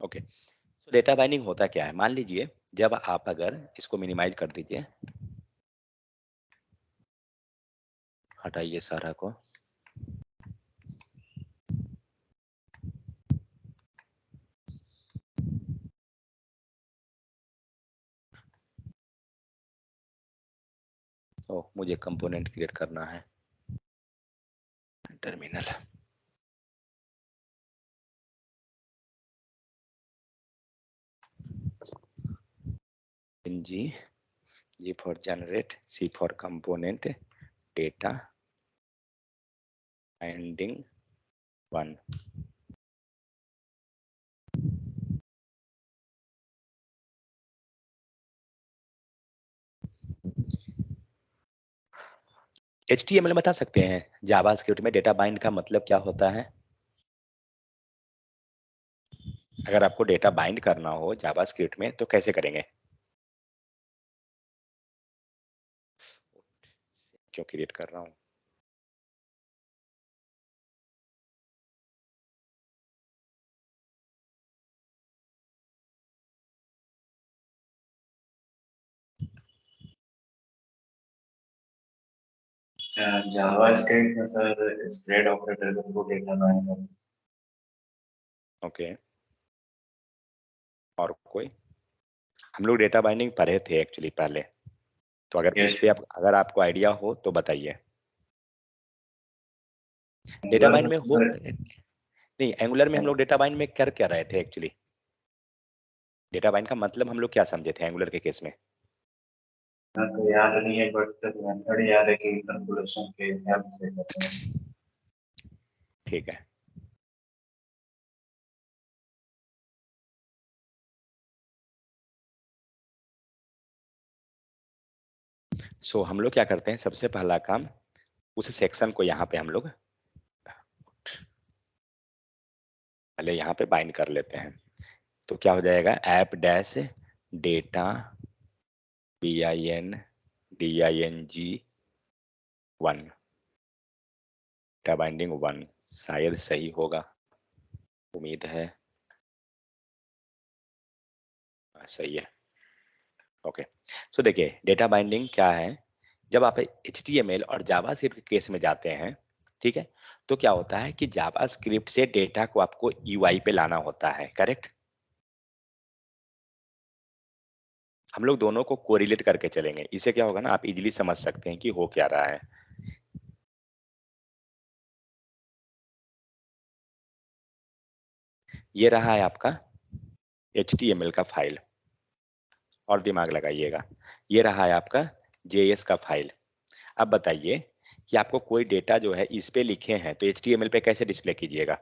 Okay, तो data binding होता क्या है? मान लीजिए जब आप अगर इसको मिनिमाइज कर दीजिए, हटाइए सारा को। ओह, मुझे कंपोनेंट क्रिएट करना है। टर्मिनल। जी, G for generate, C for component, data binding 1। HTML बता सकते हैं जावास्क्रिप्ट में डेटा बाइंड का मतलब क्या होता है? अगर आपको डेटा बाइंड करना हो जावास्क्रिप्ट में तो कैसे करेंगे? क्यों क्रिएट कर रहा हूँ? जावास्क्रिप्ट में सर स्प्रेड ऑपरेटर के थ्रू डेटा बाइंड करते हैं। ओके, और कोई? हम लोग डेटा बाइंडिंग पढ़े थे एक्चुअली पहले, तो अगर उस यस पे अगर आपको आइडिया हो तो बताइए। डेटा एंगुलर बाइंड में में तो हो सर नहीं, एंगुलर में हम लोग डेटा बाइंड में कर क्या रहे थे एक्चुअली? डेटा बाइंड का मतलब हम लोग क्या समझे थे एंगुलर के केस में? तो याद नहीं है बट मेथड याद है कि कैलकुलेशन के हेल्प से करते हैं। ठीक है, सो हम लोग क्या करते हैं, सबसे पहला काम उस सेक्शन को यहाँ पे हम लोग पहले यहाँ पे बाइंड कर लेते हैं। तो क्या हो जाएगा, app dash data BINDING 1, data binding 1 शायद सही होगा, उम्मीद है। सही है। ओके, सो देखिए डेटा बाइंडिंग क्या है। जब आप HTML और जावास्क्रिप्ट के केस में जाते हैं, ठीक है, तो क्या होता है कि जावास्क्रिप्ट से डेटा को आपको UI पे लाना होता है, करेक्ट? हम लोग दोनों को कोरिलेट करके चलेंगे, इससे क्या होगा ना, आप इजीली समझ सकते हैं कि हो क्या रहा है। ये रहा है आपका HTML का फाइल, और दिमाग लगाइएगा, ये रहा है आपका JS का फाइल। अब बताइए कि आपको कोई डेटा जो है इस पे लिखे हैं तो HTML पे कैसे डिस्प्ले कीजिएगा?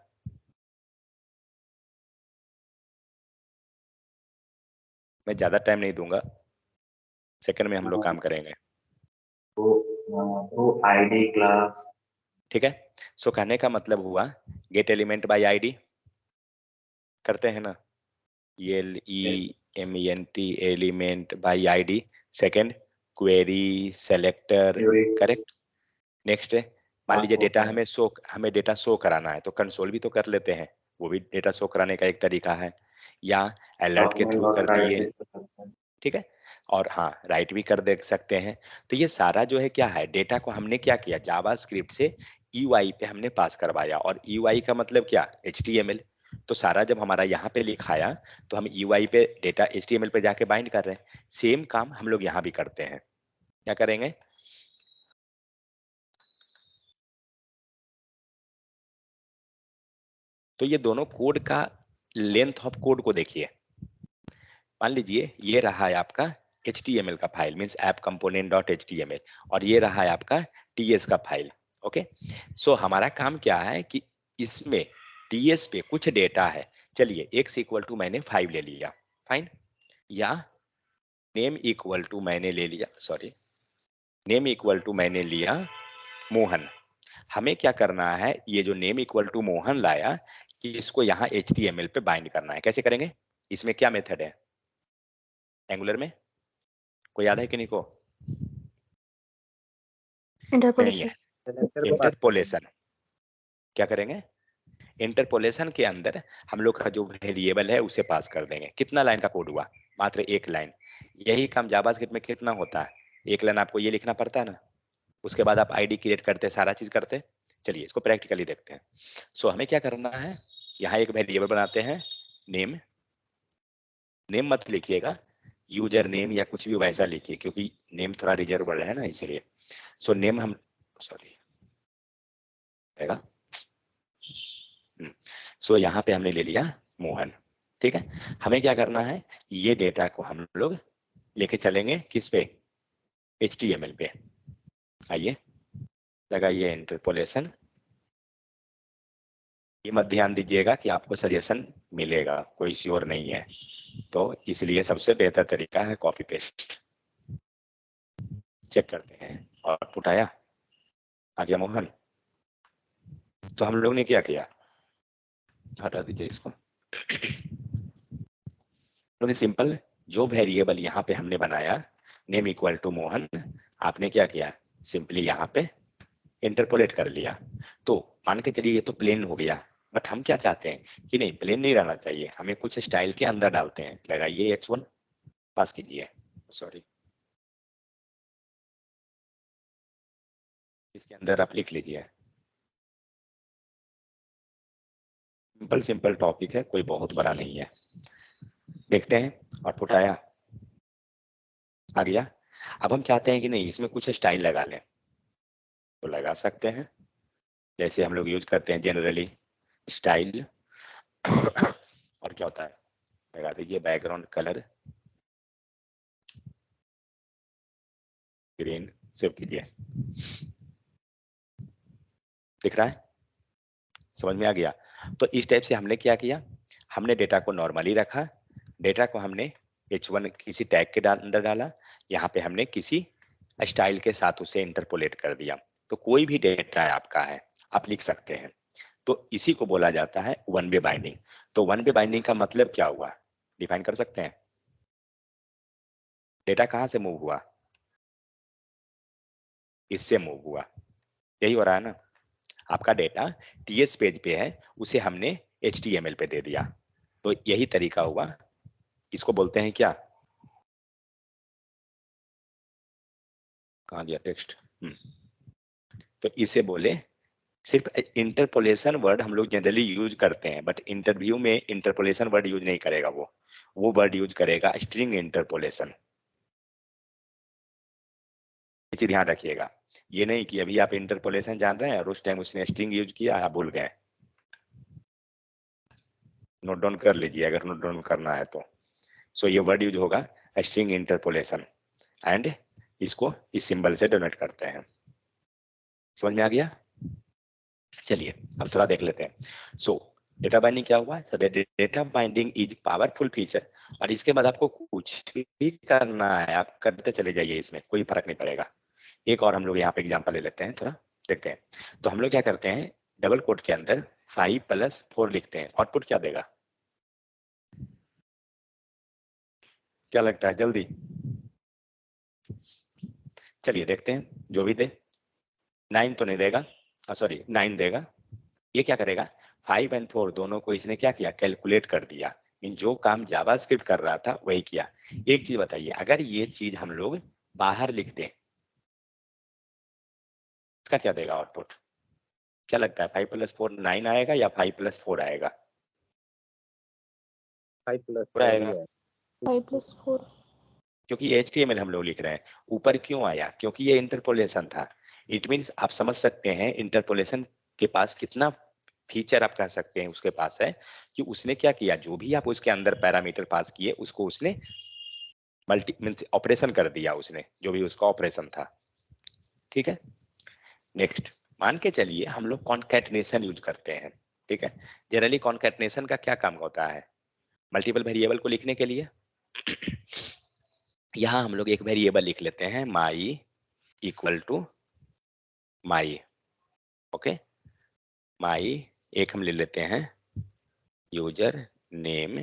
मैं ज्यादा टाइम नहीं दूंगा, सेकंड में हम लोग काम करेंगे। तो आईडी क्लास ठीक है, सो कहने का मतलब हुआ गेट एलिमेंट बाय आईडी, करते हैं ना, ELEMENT element by ID. Second, query selector, theory correct. Next, मान लीजिए डेटा पासवर्ड हमें डेटा शो कराना है तो कंसोल भी तो कर लेते हैं, वो भी डेटा शो कराने का एक तरीका है, या अलर्ट के डॉक्यूमेंट थ्रू डॉट कर राइट दिए। भी कर सकते हैं। ठीक है, और हाँ राइट भी कर देख सकते हैं। तो ये सारा जो है क्या है, डेटा को हमने क्या किया, जावास्क्रिप्ट से ईयूआई पे हमने पास करवाया, और ईयूआई का मतलब क्या, HTML। तो सारा जब हमारा यहाँ पे लिखाया तो हम ईयूआई पे डेटा HTML पे जाके बाइंड कर रहे हैं। सेम काम हम लोग यहाँ भी करते हैं, क्या करेंगे? तो ये दोनों कोड का लेंथ ऑफ कोड को देखिए। मान लीजिए ये रहा है आपका HTML का file, means app component dot HTML, और ये रहा है आपका TS का फाइल। ओके, सो हमारा काम क्या है कि इसमें TS पे कुछ डेटा है। चलिए x इक्वल टू मैंने 5 ले लिया, फाइन, या नेम इक्वल टू मैंने ले लिया, सॉरी, नेम इक्वल टू मैंने लिया मोहन। हमें क्या करना है, ये जो नेम इक्वल टू मोहन लाया, इसको यहाँ HTML पे बाइंड करना है। कैसे करेंगे? इसमें क्या मेथड है एंगुलर में, कोई याद है कि नहीं को? नहीं है, इंटरपोलेशन। कनेक्टर को पास करते हैं। इंटरपोलेशन। क्या करेंगे? इंटरपोलेशन के अंदर हम लोग का जो वेरिएबल है उसे पास कर देंगे। कितना लाइन का कोड हुआ? मात्र एक लाइन। यही काम जावास्क्रिप्ट में कितना होता है? एक लाइन आपको ये लिखना पड़ता है ना, उसके बाद आप आईडी क्रिएट करते, सारा चीज करते। चलिए इसको प्रैक्टिकली देखते हैं। सो हमें क्या करना है, यहाँ एक वेरिएबल बनाते हैं नेम। नेम मत लिखिएगा, यूजर नेम या कुछ भी वैसा लिखिए, क्योंकि नेम थोड़ा रिजर्व वर्ड है ना, इसलिए। सो नेम हम, सॉरी, सो यहाँ पे हमने ले लिया मोहन। ठीक है, हमें क्या करना है, ये डेटा को हम लोग लेके चलेंगे किस पे? HTML पे। आइए लगाइए इंटरपोलेशन। ये मत ध्यान दीजिएगा कि आपको सजेशन मिलेगा, कोई श्योर नहीं है, तो इसलिए सबसे बेहतर तरीका है कॉपी पेस्ट। चेक करते हैं, आउटपुट आया, आ गया मोहन। तो हम लोग ने क्या किया, हटा दीजिए इसको। तो सिंपल, जो वेरिएबल यहाँ पे हमने बनाया नेम इक्वल टू मोहन, आपने क्या किया, सिंपली यहाँ पे इंटरपोलेट कर लिया। तो मान के चलिए ये तो प्लेन हो गया, बट हम क्या चाहते हैं कि नहीं, प्लेन नहीं रहना चाहिए, हमें कुछ स्टाइल के अंदर डालते हैं। लगाइए H1, पास कीजिए, सॉरी, इसके अंदर आप लिख लीजिए। सिंपल सिंपल टॉपिक है, कोई बहुत बड़ा नहीं है। देखते हैं, आउटपुट आया, आ गया। अब हम चाहते हैं कि नहीं, इसमें कुछ स्टाइल लगा लें, तो लगा सकते हैं, जैसे हम लोग यूज करते हैं जनरली स्टाइल। और क्या होता है, लगा दीजिए बैकग्राउंड कलर ग्रीन, सेव कीजिए। दिख रहा है, समझ में आ गया? तो इस टाइप से हमने क्या किया, हमने डेटा को नॉर्मली रखा, डेटा को हमने H1 किसी टैग के अंदर डाला, यहाँ पे हमने किसी स्टाइल के साथ उसे इंटरपोलेट कर दिया। तो कोई भी डेटा आपका है, आप लिख सकते हैं। तो इसी को बोला जाता है वन वे बाइंडिंग। तो वन वे बाइंडिंग का मतलब क्या हुआ, डिफाइन कर सकते हैं? डेटा कहाँ से मूव हुआ, इससे मूव हुआ, यही हो रहा है ना। आपका डेटा TS पेज पे है, उसे हमने HTML पे दे दिया, तो यही तरीका हुआ। इसको बोलते हैं क्या, कहाँ गया टेक्स्ट, तो इसे बोले, सिर्फ इंटरपोलेशन वर्ड हम लोग जनरली यूज करते हैं, बट इंटरव्यू में इंटरपोलेशन वर्ड यूज नहीं करेगा, वो वर्ड यूज करेगा स्ट्रिंग इंटरपोलेशन। ये चीज ध्यान रखिएगा, ये नहीं कि अभी आप इंटरपोलेशन जान रहे हैं और उस टाइम उसने स्ट्रिंग यूज किया, आप भूल गए। नोट डाउन कर लीजिए अगर नोट डाउन करना है तो। सो ये वर्ड यूज होगा स्ट्रिंग इंटरपोलेशन, एंड इसको इस सिंबल से डोनेट करते हैं। समझ में आ गया? चलिए अब थोड़ा देख लेते हैं। सो डेटा बाइंडिंग क्या हुआ, data binding is powerful feature, और इसके बाद आपको कुछ भी करना है आप करते चले जाइए, इसमें कोई फर्क नहीं पड़ेगा। एक और हम लोग यहाँ पे एग्जांपल ले लेते हैं, थोड़ा देखते हैं। तो हम लोग क्या करते हैं, डबल कोट के अंदर 5+4 लिखते हैं, आउटपुट क्या देगा, क्या लगता है जल्दी? चलिए देखते हैं, जो भी दे। 9 तो नहीं देगा, सॉरी 9 देगा। ये क्या करेगा, 5 और 4 दोनों को इसने क्या किया, कैलकुलेट कर दिया। जो काम जावास्क्रिप्ट कर रहा था वही किया। एक चीज बताइए, अगर ये चीज हम लोग बाहर लिख दें, इसका क्या देगा आउटपुट, क्या लगता है, 5+4 9 आएगा या 5+4 आएगा? 5+4 आएगा, 5+4, क्योंकि HTML हम लोग लिख रहे हैं। ऊपर क्यों आया, क्योंकि ये इंटरपोलेशन था। इट मीन्स आप समझ सकते हैं इंटरपोलेशन के पास कितना फीचर आप कह सकते हैं उसके पास है, कि उसने क्या किया, जो भी आप उसके अंदर पैरामीटर पास किए उसको उसने मल्टी मीन्स ऑपरेशन कर दिया, उसने जो भी उसका ऑपरेशन था। ठीक है, नेक्स्ट मान के चलिए हम लोग कॉन्कैटनेशन यूज करते हैं। ठीक है, जनरली कॉन्कैटनेशन का क्या काम होता है, मल्टीपल वेरिएबल को लिखने के लिए। यहाँ हम लोग एक वेरिएबल लिख लेते हैं, my equal to my. Okay, my एक हम ले लेते हैं, user name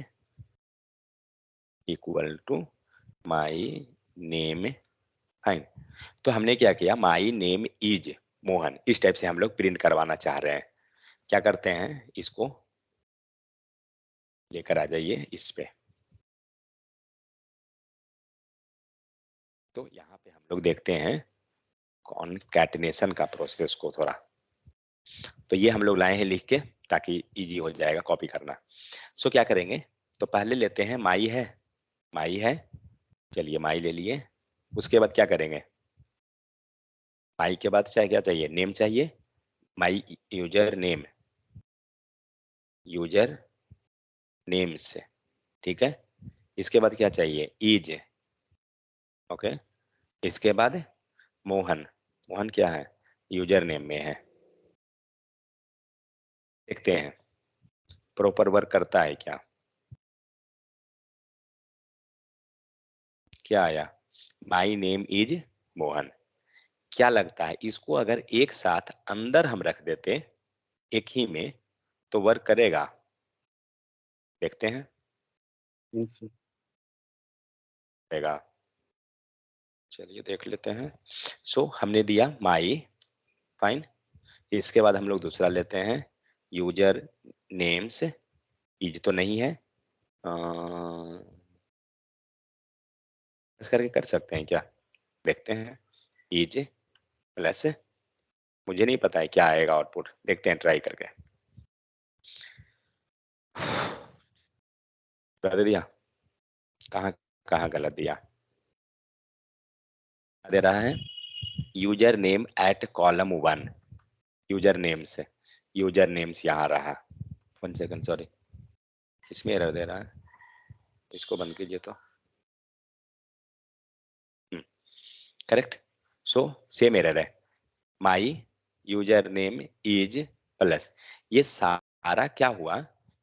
equal to my name, fine. तो हमने क्या किया, माई नेम इज मोहन, इस टाइप से हम लोग प्रिंट करवाना चाह रहे हैं। क्या करते हैं, इसको लेकर आ जाइए इस पे। तो यहाँ पे हम लोग देखते हैं कॉनकैटिनेशन का प्रोसेस को थोड़ा, तो ये हम लोग लाए हैं लिख के ताकि इजी हो जाएगा कॉपी करना। सो क्या करेंगे, तो पहले लेते हैं माई है, माई है, चलिए माई ले लिए। उसके बाद क्या करेंगे, माई के बाद चाहे क्या चाहिए, नेम चाहिए, my user name, user name से, ठीक है। इसके बाद क्या चाहिए, इज, ओके। इसके बाद मोहन, मोहन क्या है, यूजर नेम में है। देखते हैं प्रॉपर वर्क करता है क्या, क्या आया, माई नेम इज मोहन। क्या लगता है इसको अगर एक साथ अंदर हम रख देते एक ही में तो वर्क करेगा, देखते हैं, करेगा, चलिए देख लेते हैं। सो हमने दिया माई, फाइन। इसके बाद हम लोग दूसरा लेते हैं, यूजर नेम्स, इज तो नहीं है, इस करके कर सकते हैं क्या, देखते हैं, इज प्लस, मुझे नहीं पता है क्या आएगा आउटपुट, देखते हैं ट्राई करके। गलत दिया, कहाँ कहाँ गलत दिया, दे रहा है user name at column 1, user names, user names यहाँ रहा, 1 सेकंड सॉरी, इसमें एरर दे रहा है, इसको बंद कीजिए तो करेक्ट। सो सेम एरर है, my user name is plus, ये सारा क्या हुआ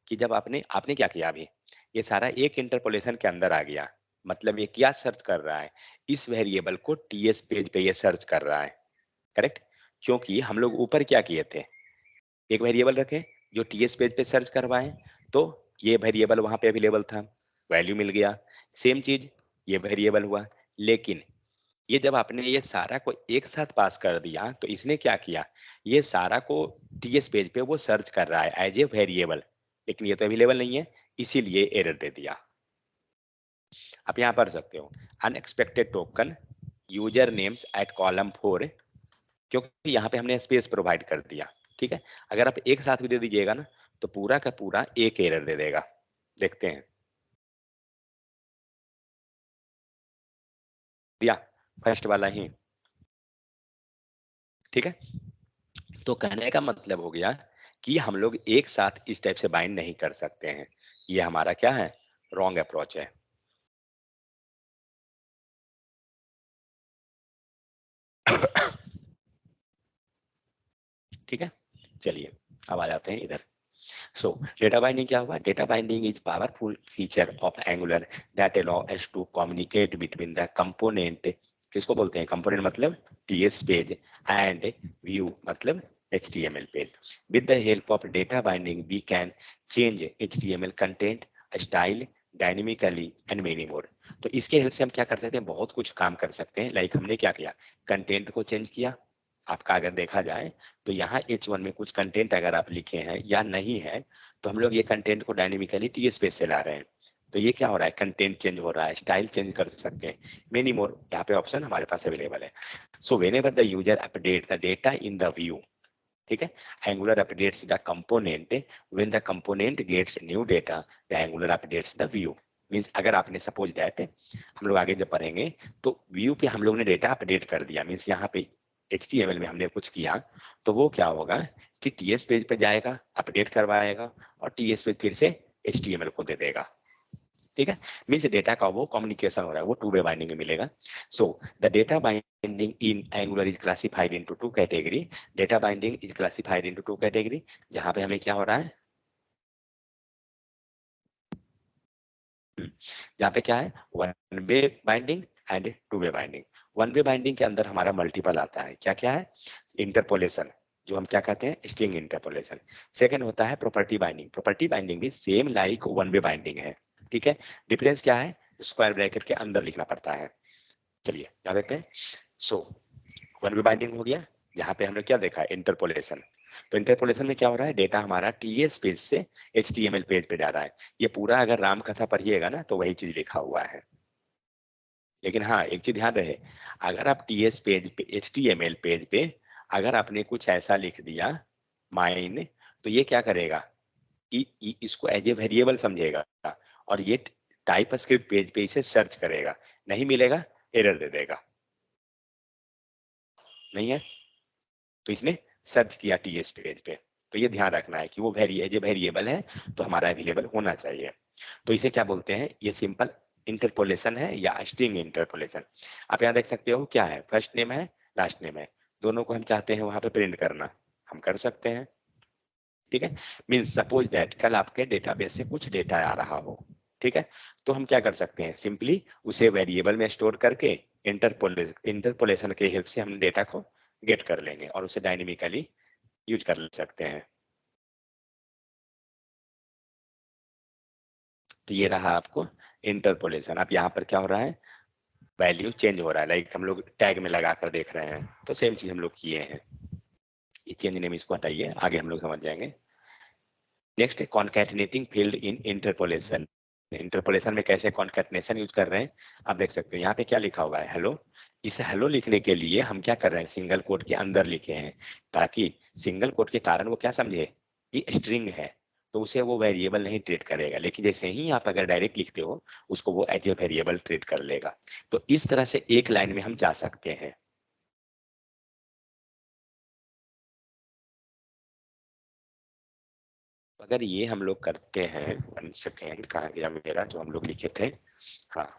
कि जब आपने आपने क्या किया अभी, ये सारा एक इंटरपोलेशन के अंदर आ गया, मतलब ये क्या सर्च कर रहा है, इस वेरिएबल को टीएस पेज पे ये सर्च कर रहा है, करेक्ट। क्योंकि हम लोग ऊपर क्या किए थे, एक वेरिएबल रखे जो टीएस पेज पे सर्च करवाए, तो ये वेरिएबल वहां पे अवेलेबल था, वैल्यू मिल गया, सेम चीज ये वेरिएबल हुआ। लेकिन ये जब आपने ये सारा को एक साथ पास कर दिया तो इसने क्या किया, ये सारा को टीएस पेज पे वो सर्च कर रहा है एज ए वेरिएबल, लेकिन ये तो अवेलेबल नहीं है, इसीलिए एरर दे दिया। आप यहाँ पढ़ सकते हो, unexpected token user names at column 4, क्योंकि यहाँ पे हमने स्पेस प्रोवाइड कर दिया, ठीक है। अगर आप एक साथ भी दे दीजिएगा ना तो पूरा का पूरा एक एरर दे देगा, देखते हैं, दिया फर्स्ट वाला ही, ठीक है। तो कहने का मतलब हो गया कि हम लोग एक साथ इस टाइप से बाइंड नहीं कर सकते हैं, ये हमारा क्या है, रॉन्ग अप्रोच है। ठीक है, चलिए अब आ जाते हैं इधर। सो डेटा बाइंडिंग क्या हुआ, data binding is powerful feature of Angular that allow us to communicate between the component, किसको बोलते हैं कंपोनेंट, मतलब टीएस पेज, एंड व्यू मतलब HTML page. With the help of data binding we can change HTML content, style dynamically and many more. तो इसके help से हम क्या कर सकते हैं, बहुत कुछ काम कर सकते हैं। लाइक हमने क्या किया, कंटेंट को चेंज किया, आपका अगर देखा जाए तो यहाँ H1 में कुछ कंटेंट अगर आप लिखे हैं या नहीं है तो हम लोग ये कंटेंट को डायनेमिकली टीएस पेज से ला रहे हैं, तो ये क्या हो रहा है, कंटेंट चेंज हो रहा है, स्टाइल चेंज कर सकते हैं, मेनी मोर यहाँ पे ऑप्शन हमारे पास अवेलेबल है। So whenever the user update the data in the view, ठीक है, Angular updates the component, when the component gets new data the Angular updates the view. Means अगर आपने सपोज दैट, हम लोग आगे जब पढ़ेंगे तो व्यू पे हम लोग ने डेटा अपडेट कर दिया, मींस यहाँ पे HTML में हमने कुछ किया, तो वो क्या होगा कि TS पेज पे जाएगा, अपडेट करवाएगा और TS पेज फिर से HTML को दे देगा, ठीक है। मीन्स डेटा का वो कम्युनिकेशन हो रहा है, वो टू वे बाइंडिंग में मिलेगा। So the data binding in angular is classified into two category, data binding is classified into two category, जहां पे हमें क्या हो रहा है, यहाँ पे क्या है, one way binding and two way binding. One way binding के अंदर हमारा मल्टीपल आता है, क्या क्या है, इंटरपोलेशन, जो हम क्या कहते हैं, स्ट्रिंग इंटरपोलेशन। सेकंड होता है प्रॉपर्टी बाइंडिंग, प्रॉपर्टी बाइंडिंग भी same like one way binding है, ठीक है। डिफरेंस क्या है, स्क्वायर ब्रैकेट के अंदर लिखना पड़ता है। चलिए क्या देखते हैं। सो वन वे बाइंडिंग हो गया, यहाँ पे हमने क्या देखा, इंटरपोलेशन। तो इंटरपोलेशन में क्या हो रहा है, डेटा हमारा टीएस पेज से एचटीएमएल पेज पे जा रहा है। ये पूरा अगर राम कथा पढ़िएगा ना तो वही चीज लिखा हुआ है। लेकिन हाँ एक चीज ध्यान रहे, अगर आप टीएस पेज पे एचटीएमएल पेज पे अगर आपने कुछ ऐसा लिख दिया माइन, तो ये क्या करेगा कि इसको एज ए वेरिएबल समझेगा और ये टाइप स्क्रिप्ट पेज पे इसे सर्च करेगा, नहीं मिलेगा एरर दे देगा। नहीं है तो इसने सर्च किया टीएस पेज पे, तो ये ध्यान रखना है कि वो एज ए वेरिएबल है तो हमारा अवेलेबल होना चाहिए। तो इसे क्या बोलते हैं, ये सिंपल इंटरपोलेशन है या स्ट्रिंग इंटरपोलेशन। आप यहाँ देख सकते हो क्या है, फर्स्ट नेम है लास्ट नेम है, दोनों को हम चाहते हैं वहां पे प्रिंट करना, हम कर सकते हैं। ठीक है, मीन्स सपोज दैट कल आपके डेटाबेस से कुछ डेटा आ रहा हो, ठीक है, तो हम क्या कर सकते हैं, सिंपली उसे वेरिएबल में स्टोर करके इंटरपोलेशन के हेल्प से हम डेटा को गेट कर लेंगे और उसे डायनेमिकली यूज कर सकते हैं। तो ये रहा आपको इंटरपोलेशन। अब यहाँ पर क्या हो रहा है, वैल्यू चेंज हो रहा है, लाइक हम लोग टैग में लगा कर देख रहे हैं, तो सेम चीज हम लोग किए हैं। ये चेंज नेम इसको हटाइए, आगे हम लोग समझ जाएंगे। नेक्स्ट है कॉन्कैटिनेटिंग फील्ड इन इंटरपोलेशन। इंटरपोलेशन में कैसे कॉन्कैटिनेशन यूज कर रहे हैं आप देख सकते हैं, यहाँ पे क्या लिखा हुआ है, हेलो। इस हेलो लिखने के लिए हम क्या कर रहे हैं, सिंगल कोट के अंदर लिखे हैं, ताकि सिंगल कोट के कारण वो क्या समझे कि स्ट्रिंग है, तो उसे वो वेरिएबल नहीं ट्रीट करेगा। लेकिन जैसे ही आप अगर डायरेक्ट लिखते हो उसको वो एज ए वेरिएबल ट्रीट कर लेगा। तो इस तरह से एक लाइन में हम जा सकते हैं। अगर ये हम लोग करते हैं, 1 सेकेंड कहाँ गया मेरा जो हम लोग लिखे थे, हाँ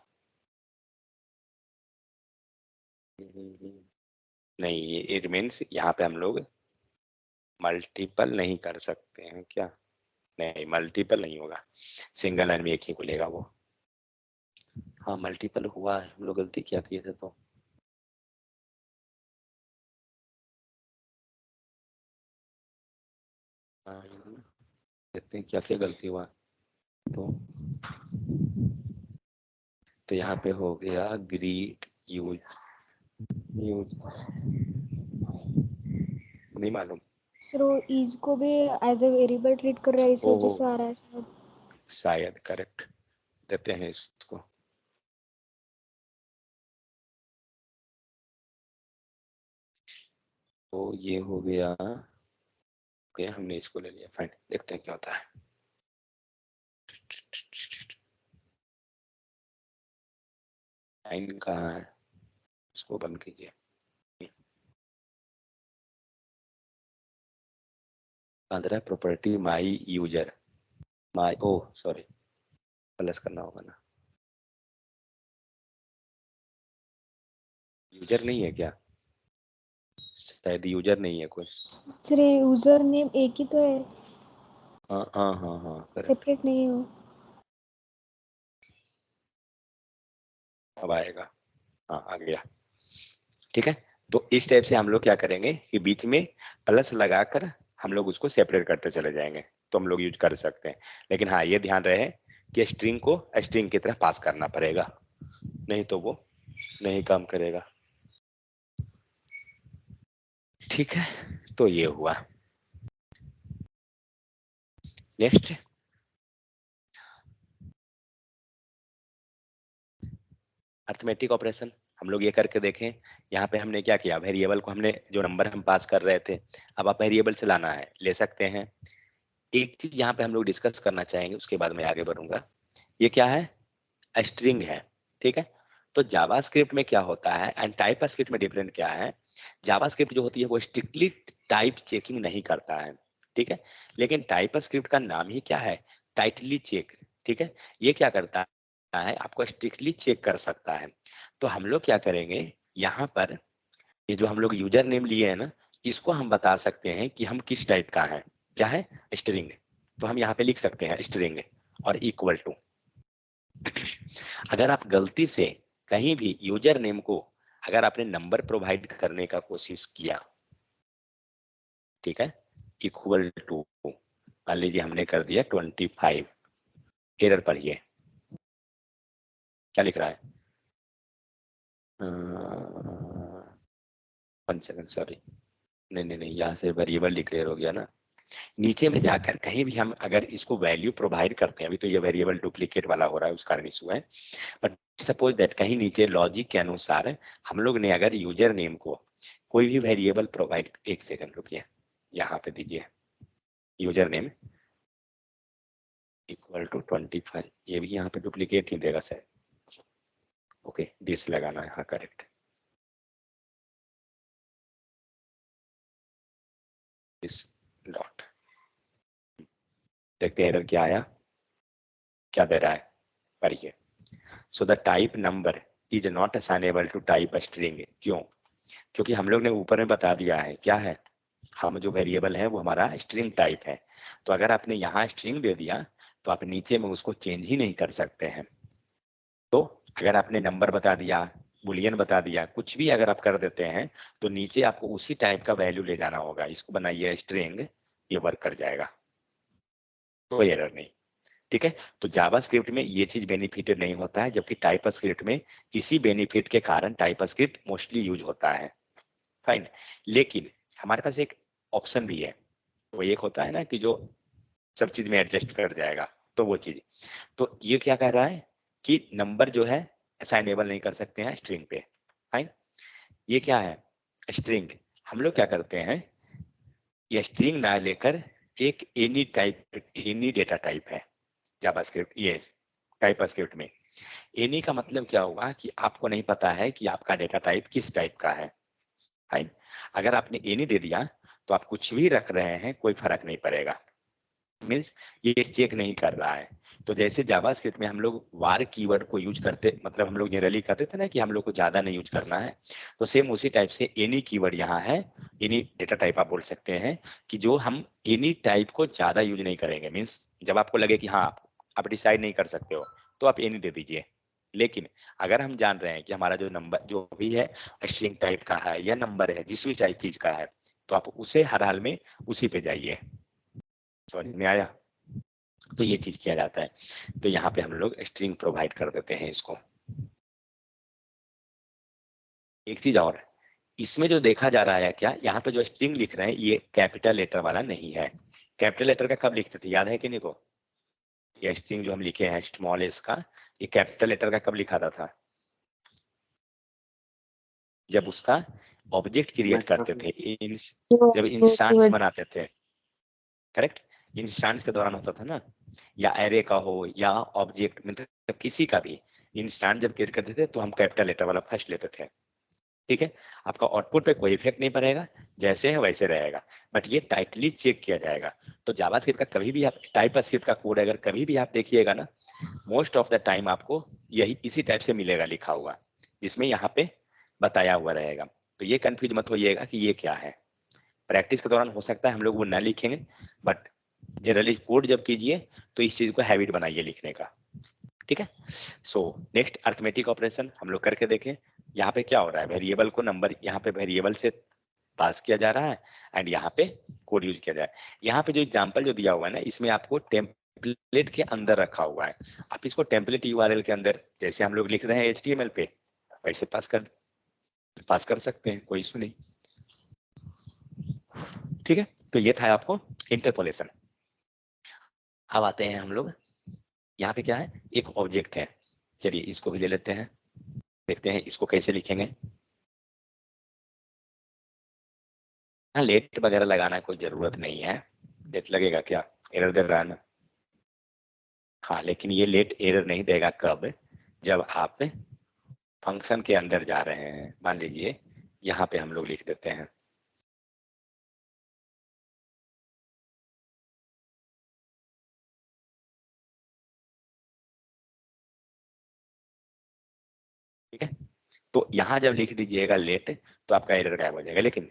नहीं ये इट मीन्स यहाँ पे हम लोग मल्टीपल नहीं कर सकते हैं क्या, नहीं मल्टीपल नहीं होगा, सिंगल लाइन में एक ही खुलेगा वो। हाँ मल्टीपल हुआ है, हम लोग गलती क्या किए थे तो देखते हैं क्या क्या गलती हुआ। तो यहाँ पे हो गया ग्रीट यूज, यूज नहीं मालूम। सो ईज को भी एज ए वेरिएबल ट्रीट कर रहा है, इस वजह ओहो से आ रहा है शायद। शायद करेक्ट, देते हैं इसको। तो ये हो गया, ओके हमने इसको ले लिया, फाइन, देखते हैं क्या होता है। लाइन कहाँ है, इसको बंद कीजिए। अंदर property my user, my oh sorry plus करना होगा ना, यूजर नहीं है क्या, शायद यूजर नहीं है कोई। सिर्फ यूजर नेम एक ही तो है, हाँ हाँ हाँ हाँ करेक्ट, सेपरेट नहीं हो। अब आएगा, हाँ आ गया। ठीक है, तो इस टाइप से हम लोग क्या करेंगे कि बीच में प्लस लगाकर हम लोग उसको सेपरेट करते चले जाएंगे, तो हम लोग यूज कर सकते हैं। लेकिन हाँ ये ध्यान रहे कि स्ट्रिंग को स्ट्रिंग की तरह पास करना पड़ेगा, नहीं तो वो नहीं काम करेगा। ठीक है, तो ये हुआ। नेक्स्ट अर्थमेटिक ऑपरेशन, हम लोग ये करके देखें। यहाँ पे हमने क्या किया, वेरिएबल को हमने जो नंबर हम पास कर रहे थे, अब आप वेरिएबल से लाना है ले सकते हैं। एक चीज यहाँ पे हम लोग डिस्कस करना चाहेंगे, उसके बाद मैं आगे बढ़ूंगा। ये क्या है, स्ट्रिंग है, ठीक है। तो जावास्क्रिप्ट में क्या होता है एंड टाइपस्क्रिप्ट में डिफरेंट क्या है, जावास्क्रिप्ट जो होती है वो स्ट्रिक्टली टाइप चेकिंग नहीं करता है, ठीक है। लेकिन टाइपस्क्रिप्ट का नाम ही क्या है, टाइटली चेक, ठीक है। ये क्या करता है, आपको स्ट्रिक्टली चेक कर सकता है। तो हम लोग क्या करेंगे, यहाँ पर ये जो हम लोग यूजर नेम लिए हैं ना, इसको हम बता सकते हैं कि हम किस टाइप का है, क्या है, स्ट्रिंग। तो हम यहाँ पे लिख सकते हैं स्ट्रिंग और इक्वल टू। अगर आप गलती से कहीं भी यूजर नेम को अगर आपने नंबर प्रोवाइड करने का कोशिश किया, ठीक है, इक्वल टू मान लीजिए हमने कर दिया 25, एरर पढ़िए क्या लिख रहा है, 1 सेकंड सॉरी, नहीं नहीं नहीं, यहाँ से वेरिएबल डिक्लेयर हो गया ना। नीचे में जाकर कहीं भी हम अगर इसको वैल्यू प्रोवाइड करते हैं, अभी तो ये वेरिएबल डुप्लीकेट वाला हो रहा है, उस कारण इशू है। बट सपोज दैट कहीं नीचे लॉजिक के अनुसार हम लोग ने अगर यूजर नेम को कोई भी वेरिएबल प्रोवाइड, एक सेकंड रुकिए, यहाँ पे दीजिए यूजर नेम इक्वल टू 25, ये भी यहाँ पे डुप्लीकेट ही देगा सर। ओके, दिस लगाना है, हाँ करेक्ट। दिस डॉट, देखते हैं एरर क्या आया, क्या दे रहा है, पढ़िए। So the type number is not assignable to type string. क्यों? क्योंकि हम लोग ने ऊपर में बता दिया है क्या है, हम जो वेरिएबल है वो हमारा स्ट्रिंग टाइप है। तो अगर आपने यहाँ स्ट्रिंग दे दिया तो आप नीचे में उसको चेंज ही नहीं कर सकते हैं। तो अगर आपने नंबर बता दिया, बुलियन बता दिया, कुछ भी अगर आप कर देते हैं तो नीचे आपको उसी टाइप का वैल्यू ले जाना होगा। इसको बनाइए स्ट्रिंग, ये वर्क कर जाएगा, कोई एरर नहीं। ठीक है, तो जावास्क्रिप्ट में ये चीज बेनिफिटेड नहीं होता है, जबकि टाइपस्क्रिप्ट में इसी बेनिफिट के कारण टाइपस्क्रिप्ट मोस्टली यूज होता है। फाइन, लेकिन हमारे पास एक ऑप्शन भी है, वो एक होता है ना कि जो सब चीज में एडजस्ट कर जाएगा, तो वो चीज। तो ये क्या कह रहा है कि नंबर जो है असाइनेबल नहीं कर सकते हैं स्ट्रिंग पे। फाइन, ये क्या है स्ट्रिंग, हम लोग क्या करते हैं, ये स्ट्रिंग ना लेकर एक any type, any data type है जावास्क्रिप्ट, ये टाइपस्क्रिप्ट में। एनी का मतलब क्या होगा कि आपको नहीं पता है कि आपका डेटा टाइप किस टाइप का है। फाइन, अगर आपने एनी दे दिया तो आप कुछ भी रख रहे हैं, कोई फर्क नहीं पड़ेगा, मीन्स ये चेक नहीं कर रहा है। तो जैसे जावास्क्रिप्ट में हम लोग वार कीवर्ड को यूज करते, मतलब हम लोग जनरली कहते थे ना कि हम लोग को ज्यादा नहीं यूज करना है, तो सेम उसी टाइप से एनी कीवर्ड यहाँ है, एनी डेटा टाइप आप बोल सकते हैं कि जो हम एनी टाइप को ज्यादा यूज नहीं करेंगे। मीन्स जब आपको लगे कि हाँ आप डिसाइड नहीं कर सकते हो तो आप एनी दे दीजिए। लेकिन अगर हम जान रहे हैं कि हमारा जो नंबर जो भी है स्ट्रिंग टाइप का है या नंबर है, जिस भी चीज का है, तो आप उसे हर हाल में उसी पे जाइए। समझ में आया? तो ये चीज किया जाता है। तो यहाँ पे हम लोग स्ट्रिंग प्रोवाइड कर देते हैं इसको। एक चीज और, इसमें जो देखा जा रहा है क्या, यहाँ पे जो स्ट्रिंग लिख रहे हैं ये कैपिटल लेटर वाला नहीं है। कैपिटल लेटर का कब लिखते थे, याद है कि नहीं को? ये स्ट्रिंग जो हम लिखे हैं स्मॉल एस का, ये कैपिटल लेटर का कब लिखा था? जब उसका ऑब्जेक्ट क्रिएट करते थे, जब इंस्टांस बनाते थे, करेक्ट, इंस्टांस के दौरान होता था ना, या एरे का हो या ऑब्जेक्ट, मतलब किसी का भी इंस्टांस जब क्रिएट करते थे तो हम कैपिटल लेटर वाला फर्स्ट लेते थे। ठीक है, आपका आउटपुट पे कोई इफेक्ट नहीं पड़ेगा, जैसे है वैसे रहेगा, बट ये टाइटली चेक किया जाएगा। तो जावास्क्रिप्ट का कभी भी आप टाइपस्क्रिप्ट का कोड अगर कभी भी आप देखिएगा ना, मोस्ट ऑफ द टाइम आपको यही इसी टाइप से मिलेगा लिखा हुआ, जिसमें यहाँ पे बताया हुआ रहेगा। तो ये कंफ्यूज मत होइएगा कि ये क्या है। प्रैक्टिस के दौरान हो सकता है हम लोग वो ना लिखेंगे, बट जनरली कोड जब कीजिए तो इस चीज को हैबिट बनाइए लिखने का। ठीक है, सो नेक्स्ट अर्थमेटिक ऑपरेशन हम लोग करके देखें। यहाँ पे क्या हो रहा है, वेरिएबल को नंबर यहाँ पे वेरिएबल से पास किया जा रहा है एंड यहाँ पे कोड यूज किया जा रहा है। यहाँ पे जो एग्जांपल जो दिया हुआ है ना, इसमें आपको टेम्पलेट के अंदर रखा हुआ है। आप इसको टेम्पलेट यूआरएल के अंदर, जैसे हम लोग लिख रहे हैं एचटीएमएल पे, वैसे पास कर सकते हैं, कोई इशू नहीं। ठीक है, तो ये था आपको इंटरपोलेशन। अब आते हैं हम लोग, यहाँ पे क्या है, एक ऑब्जेक्ट है, चलिए इसको भी ले लेते हैं, देखते हैं इसको कैसे लिखेंगे। हाँ, लेट वगैरह लगाना कोई जरूरत नहीं है, लेट लगेगा क्या, एरर दे रहा है ना। हाँ, लेकिन ये लेट एरर नहीं देगा कब, जब आप फंक्शन के अंदर जा रहे हैं। मान लीजिए यहाँ पे हम लोग लिख देते हैं, ठीक है, तो यहाँ जब लिख दीजिएगा लेट तो आपका एरर गायब हो जाएगा। लेकिन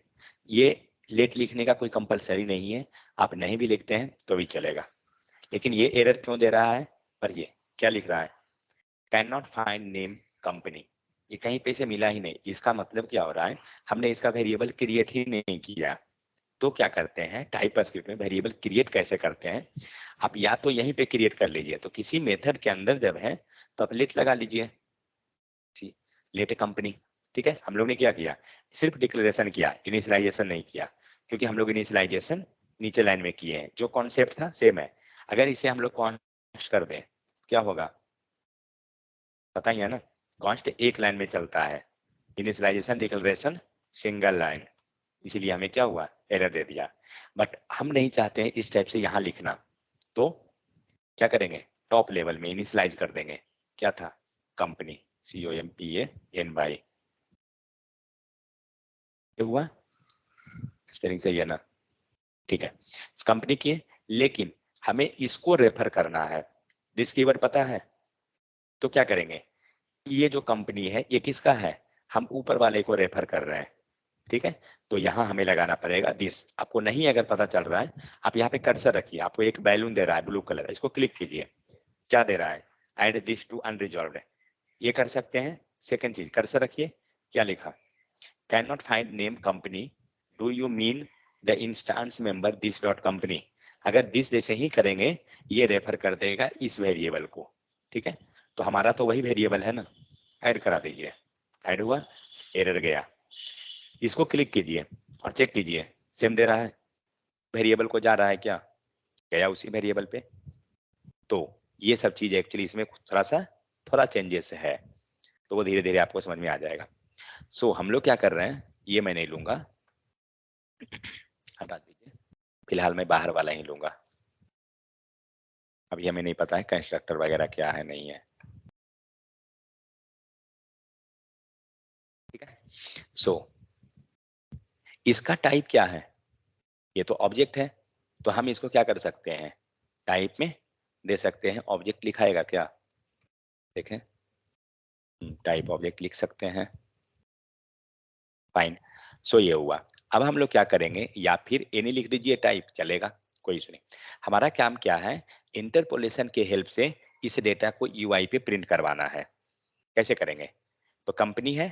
ये लेट लिखने का कोई कंपलसरी नहीं है, आप नहीं भी लिखते हैं तो भी चलेगा। लेकिन ये एरर क्यों दे रहा है, पर ये क्या लिख रहा है, can not find name company, ये कहीं पे से मिला ही नहीं। इसका मतलब क्या हो रहा है, हमने इसका वेरिएबल क्रिएट ही नहीं किया। तो क्या करते हैं टाइपस्क्रिप्ट में वेरिएबल क्रिएट कैसे करते हैं, आप या तो यहीं पे क्रिएट कर लीजिए, तो किसी मेथड के अंदर जब है तो आप लेट लगा लीजिए, लेट कंपनी। ठीक है, हम लोग ने क्या किया, सिर्फ डिक्लेरेशन किया, इनिशियलाइजेशन नहीं किया। क्योंकि हम लोग इनिशियलाइजेशन नीचे लाइन में किए हैं, जो कॉन्सेप्ट था सेम है। अगर इसे हम लोग कॉन्स्ट कर दें क्या होगा पता ही है ना, कॉन्स्ट एक लाइन में चलता है, इनिशियलाइजेशन डिक्लेरेशन सिंगल लाइन, इसीलिए हमें क्या हुआ एरर दे दिया। बट हम नहीं चाहते हैं इस टाइप से यहाँ लिखना, तो क्या करेंगे टॉप लेवल में इनिशियलाइज कर देंगे, क्या था कंपनी COMPANY, ये हुआ स्पेलिंग सही है ना, ठीक है कंपनी की है, लेकिन हमें इसको रेफर करना है, दिस कीवर्ड पता है, तो क्या करेंगे ये जो कंपनी है ये किसका है, हम ऊपर वाले को रेफर कर रहे हैं, ठीक है। तो यहाँ हमें लगाना पड़ेगा दिस, आपको नहीं अगर पता चल रहा है आप यहाँ पे कर्सर रखिए, आपको एक बैलून दे रहा है ब्लू कलर, इसको क्लिक कीजिए, क्या दे रहा है एड दिस टू अनरिजॉल्व्ड, ये कर सकते हैं। सेकंड चीज कर्सर रखिए, क्या लिखा can not find name company, do you mean the instance member this dot company, अगर दिस जैसे ही करेंगे ये रेफर कर देगा इस वेरिएबल को, ठीक है। तो हमारा तो वही वेरिएबल है ना, ऐड करा दीजिए, ऐड हुआ एरर गया, इसको क्लिक कीजिए और चेक कीजिए सेम दे रहा है, वेरिएबल को जा रहा है क्या, गया उसी वेरिएबल पे। तो ये सब चीज एक्चुअली इसमें थोड़ा चेंजेस है, तो वो धीरे धीरे आपको समझ में आ जाएगा। सो हम लोग क्या कर रहे हैं, ये मैं नहीं लूंगा, हटा दीजिए, फिलहाल मैं बाहर वाला ही लूंगा, अभी हमें नहीं पता है कंस्ट्रक्टर वगैरह क्या है नहीं है, ठीक है। सो इसका टाइप क्या है, ये तो ऑब्जेक्ट है, तो हम इसको क्या कर सकते हैं टाइप में दे सकते हैं, ऑब्जेक्ट लिखाएगा क्या, देखें टाइप ऑब्जेक्ट लिख सकते हैं, फाइन। सो ये हुआ, अब हम लोग क्या करेंगे, या फिर एनी लिख दीजिए टाइप चलेगा, कोई इशू नहीं। हमारा काम क्या है, इंटरपोलेशन के हेल्प से इस डेटा को यूआई पे प्रिंट करवाना है, कैसे करेंगे, तो कंपनी है,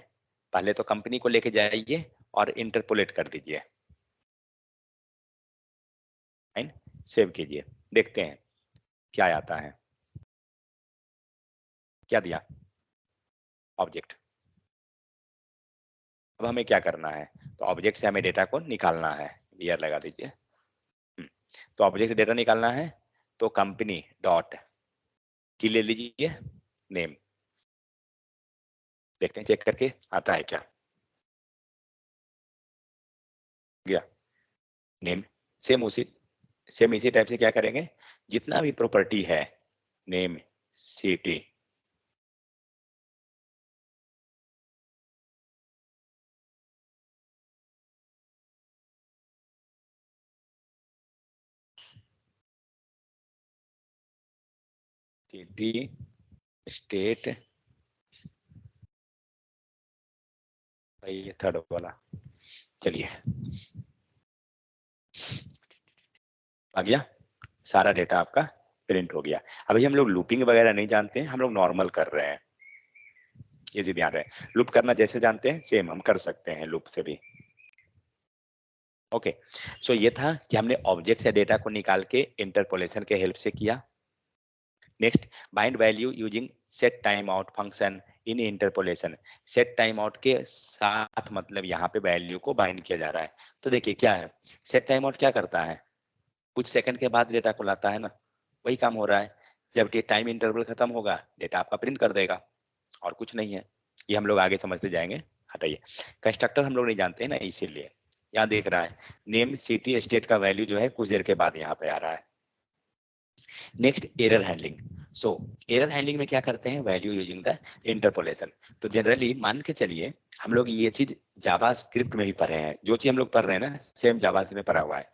पहले तो कंपनी को लेके जाइए और इंटरपोलेट कर दीजिए, फाइन सेव कीजिए, देखते हैं क्या आता है, क्या दिया ऑब्जेक्ट। अब हमें क्या करना है, तो ऑब्जेक्ट से हमें डेटा को निकालना है, ईयर लगा दीजिए, तो ऑब्जेक्ट डेटा निकालना है, तो कंपनी डॉट की ले लीजिए नेम, देखते हैं चेक करके आता है क्या, गया नेम, सेम इसी टाइप से क्या करेंगे, जितना भी प्रॉपर्टी है नेम सिटी, सिटी स्टेट, भाई ये थर्ड वाला, चलिए आ गया, सारा डेटा आपका प्रिंट हो गया। अभी हम लोग लूपिंग वगैरह नहीं जानते हैं, हम लोग नॉर्मल कर रहे हैं, ये जी ध्यान रहे, लूप करना जैसे जानते हैं सेम हम कर सकते हैं लूप से भी, ओके। सो ये था कि हमने ऑब्जेक्ट से डेटा को निकाल के इंटरपोलेशन के हेल्प से किया। Next bind value using set time out function in interpolation, set time out के साथ मतलब यहाँ पे वैल्यू को बाइंड किया जा रहा है, तो देखिए क्या है, सेट टाइम आउट क्या करता है, कुछ सेकंड के बाद डेटा को लाता है ना, वही काम हो रहा है, जब टाइम इंटरवल खत्म होगा डेटा आपका प्रिंट कर देगा, और कुछ नहीं है, ये हम लोग आगे समझते जाएंगे, हटाइए। कंस्ट्रक्टर हम लोग नहीं जानते हैं ना, इसीलिए यहाँ देख रहा है नेम सिटी स्टेट का वैल्यू जो है कुछ देर के बाद यहाँ पे आ रहा है। Next error handling, so error handling में क्या करते हैं, वैल्यू यूजिंग द इंटरपोलेशन, तो जनरली मान के चलिए हम लोग ये चीज जावा स्क्रिप्ट में भी पढ़े हैं, जो चीज हम लोग पढ़ रहे हैं ना सेम जावा स्क्रिप्ट में पढ़ा हुआ है,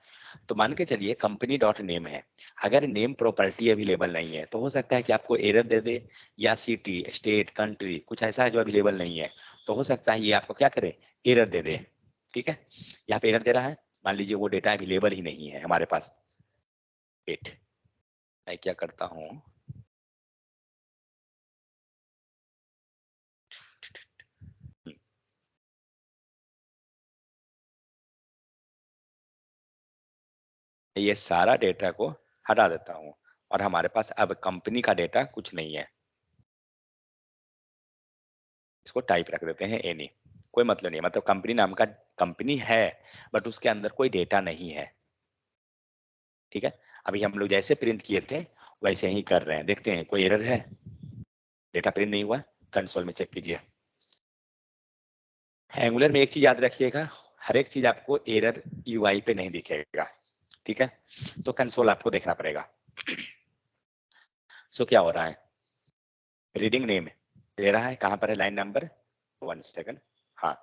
तो मान के चलिए कंपनी डॉट नेम है, अगर नेम प्रॉपर्टी अवेलेबल नहीं है तो हो सकता है कि आपको एरर दे दे, या सिटी स्टेट कंट्री कुछ ऐसा है जो अवेलेबल नहीं है, तो हो सकता है ये आपको क्या करे एरर दे दे, ठीक है। यहाँ पे एरर दे रहा है, मान लीजिए वो डेटा अवेलेबल ही नहीं है हमारे पास, वेट मैं क्या करता हूँ, ये सारा डेटा को हटा देता हूँ और हमारे पास अब कंपनी का डेटा कुछ नहीं है, इसको टाइप रख देते हैं एनी, कोई मतलब नहीं है, मतलब कंपनी नाम का कंपनी है बट उसके अंदर कोई डेटा नहीं है। ठीक है, अभी हम लोग जैसे प्रिंट किए थे वैसे ही कर रहे हैं, देखते हैं कोई एरर है, डेटा प्रिंट नहीं हुआ, कंसोल में चेक कीजिए। एंगुलर में एक चीज याद रखिएगा, हर एक चीज आपको एरर यूआई पे नहीं दिखेगा, ठीक है, तो कंसोल आपको देखना पड़ेगा। सो क्या हो रहा है, रीडिंग नेम दे रहा है, कहां पर है, लाइन नंबर 1 सेकंड, हाँ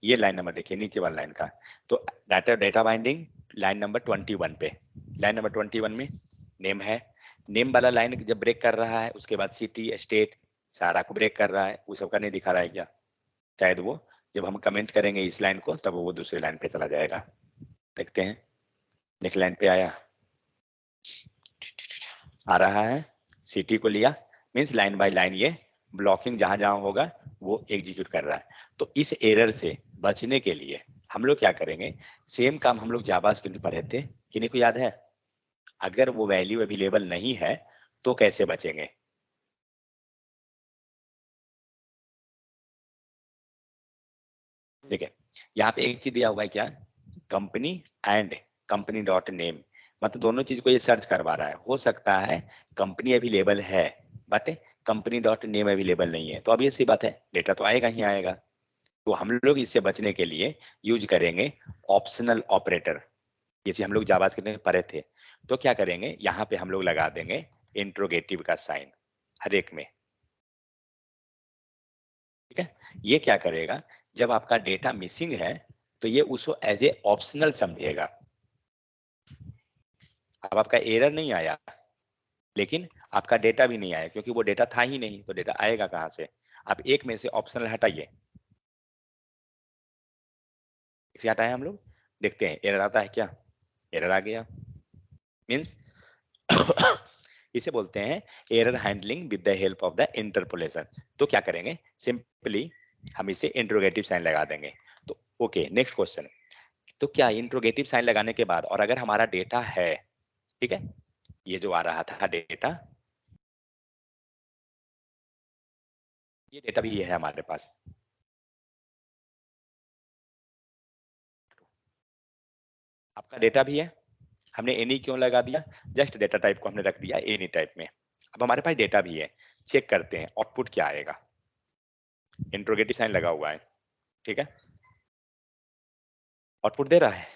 ये लाइन नंबर देखिए नीचे वाला लाइन का, तो data data binding line number 21 पे, लाइन नंबर 21 में नेम है, नेम वाला लाइन जब ब्रेक कर रहा है उसके बाद सिटी स्टेट सारा को ब्रेक कर रहा है, वो सबका नहीं दिखा रहा है क्या, शायद वो जब हम कमेंट करेंगे इस लाइन को तब वो दूसरी लाइन पे चला जाएगा। देखते हैं नेक्स्ट लाइन पे आया, आ रहा है, सिटी को लिया, मीन्स लाइन बाय लाइन ये ब्लॉकिंग जहां जहां होगा वो एग्जीक्यूट कर रहा है। तो इस एरर से बचने के लिए हम लोग क्या करेंगे, सेम काम हम लोग जावास्क्रिप्ट में पढ़े थे, किन्हीं को याद है, अगर वो वैल्यू अवेलेबल नहीं है तो कैसे बचेंगे। देखिए यहाँ पे एक चीज दिया हुआ है क्या, company and company dot name, मतलब दोनों चीज को ये सर्च करवा रहा है, हो सकता है कंपनी अवेलेबल है but company dot name available नहीं है, तो अब ये सी बात है डेटा तो आएगा ही आएगा। तो हम लोग इससे बचने के लिए यूज करेंगे ऑप्शनल ऑपरेटर, ये चीज हम लोग जावास्क्रिप्ट में पढ़े थे। तो क्या करेंगे, यहाँ पे हम लोग लगा देंगे इंट्रोगेटिव का साइन हर एक में, ठीक है, ये क्या करेगा, जब आपका डेटा मिसिंग है तो ये उसको एज ए ऑप्शनल समझेगा। अब आपका एरर नहीं आया लेकिन आपका डेटा भी नहीं आया क्योंकि वो डेटा था ही नहीं, तो डेटा आएगा कहां से। आप एक में से ऑप्शनल हटाइए, इसे हटाए हम लोग, देखते हैं एरर आता है क्या, एरर आ गया, मीन्स इसे बोलते हैं error handling with the help of the interpolation. तो क्या करेंगे, सिंपली हम इसे इंट्रोगेटिव साइन लगा देंगे। तो ओके नेक्स्ट क्वेश्चन, तो क्या इंट्रोगेटिव साइन लगाने के बाद और अगर हमारा डेटा है, ठीक है, ये जो आ रहा था डेटा, ये डेटा भी है हमारे पास, आपका डेटा भी है, हमने एनी क्यों लगा दिया, जस्ट डेटा टाइप को हमने रख दिया एनी टाइप में। अब हमारे पास डेटा भी है, चेक करते हैं आउटपुट क्या आएगा, इंट्रोगेटिव साइन लगा हुआ है, ठीक है, आउटपुट दे रहा है,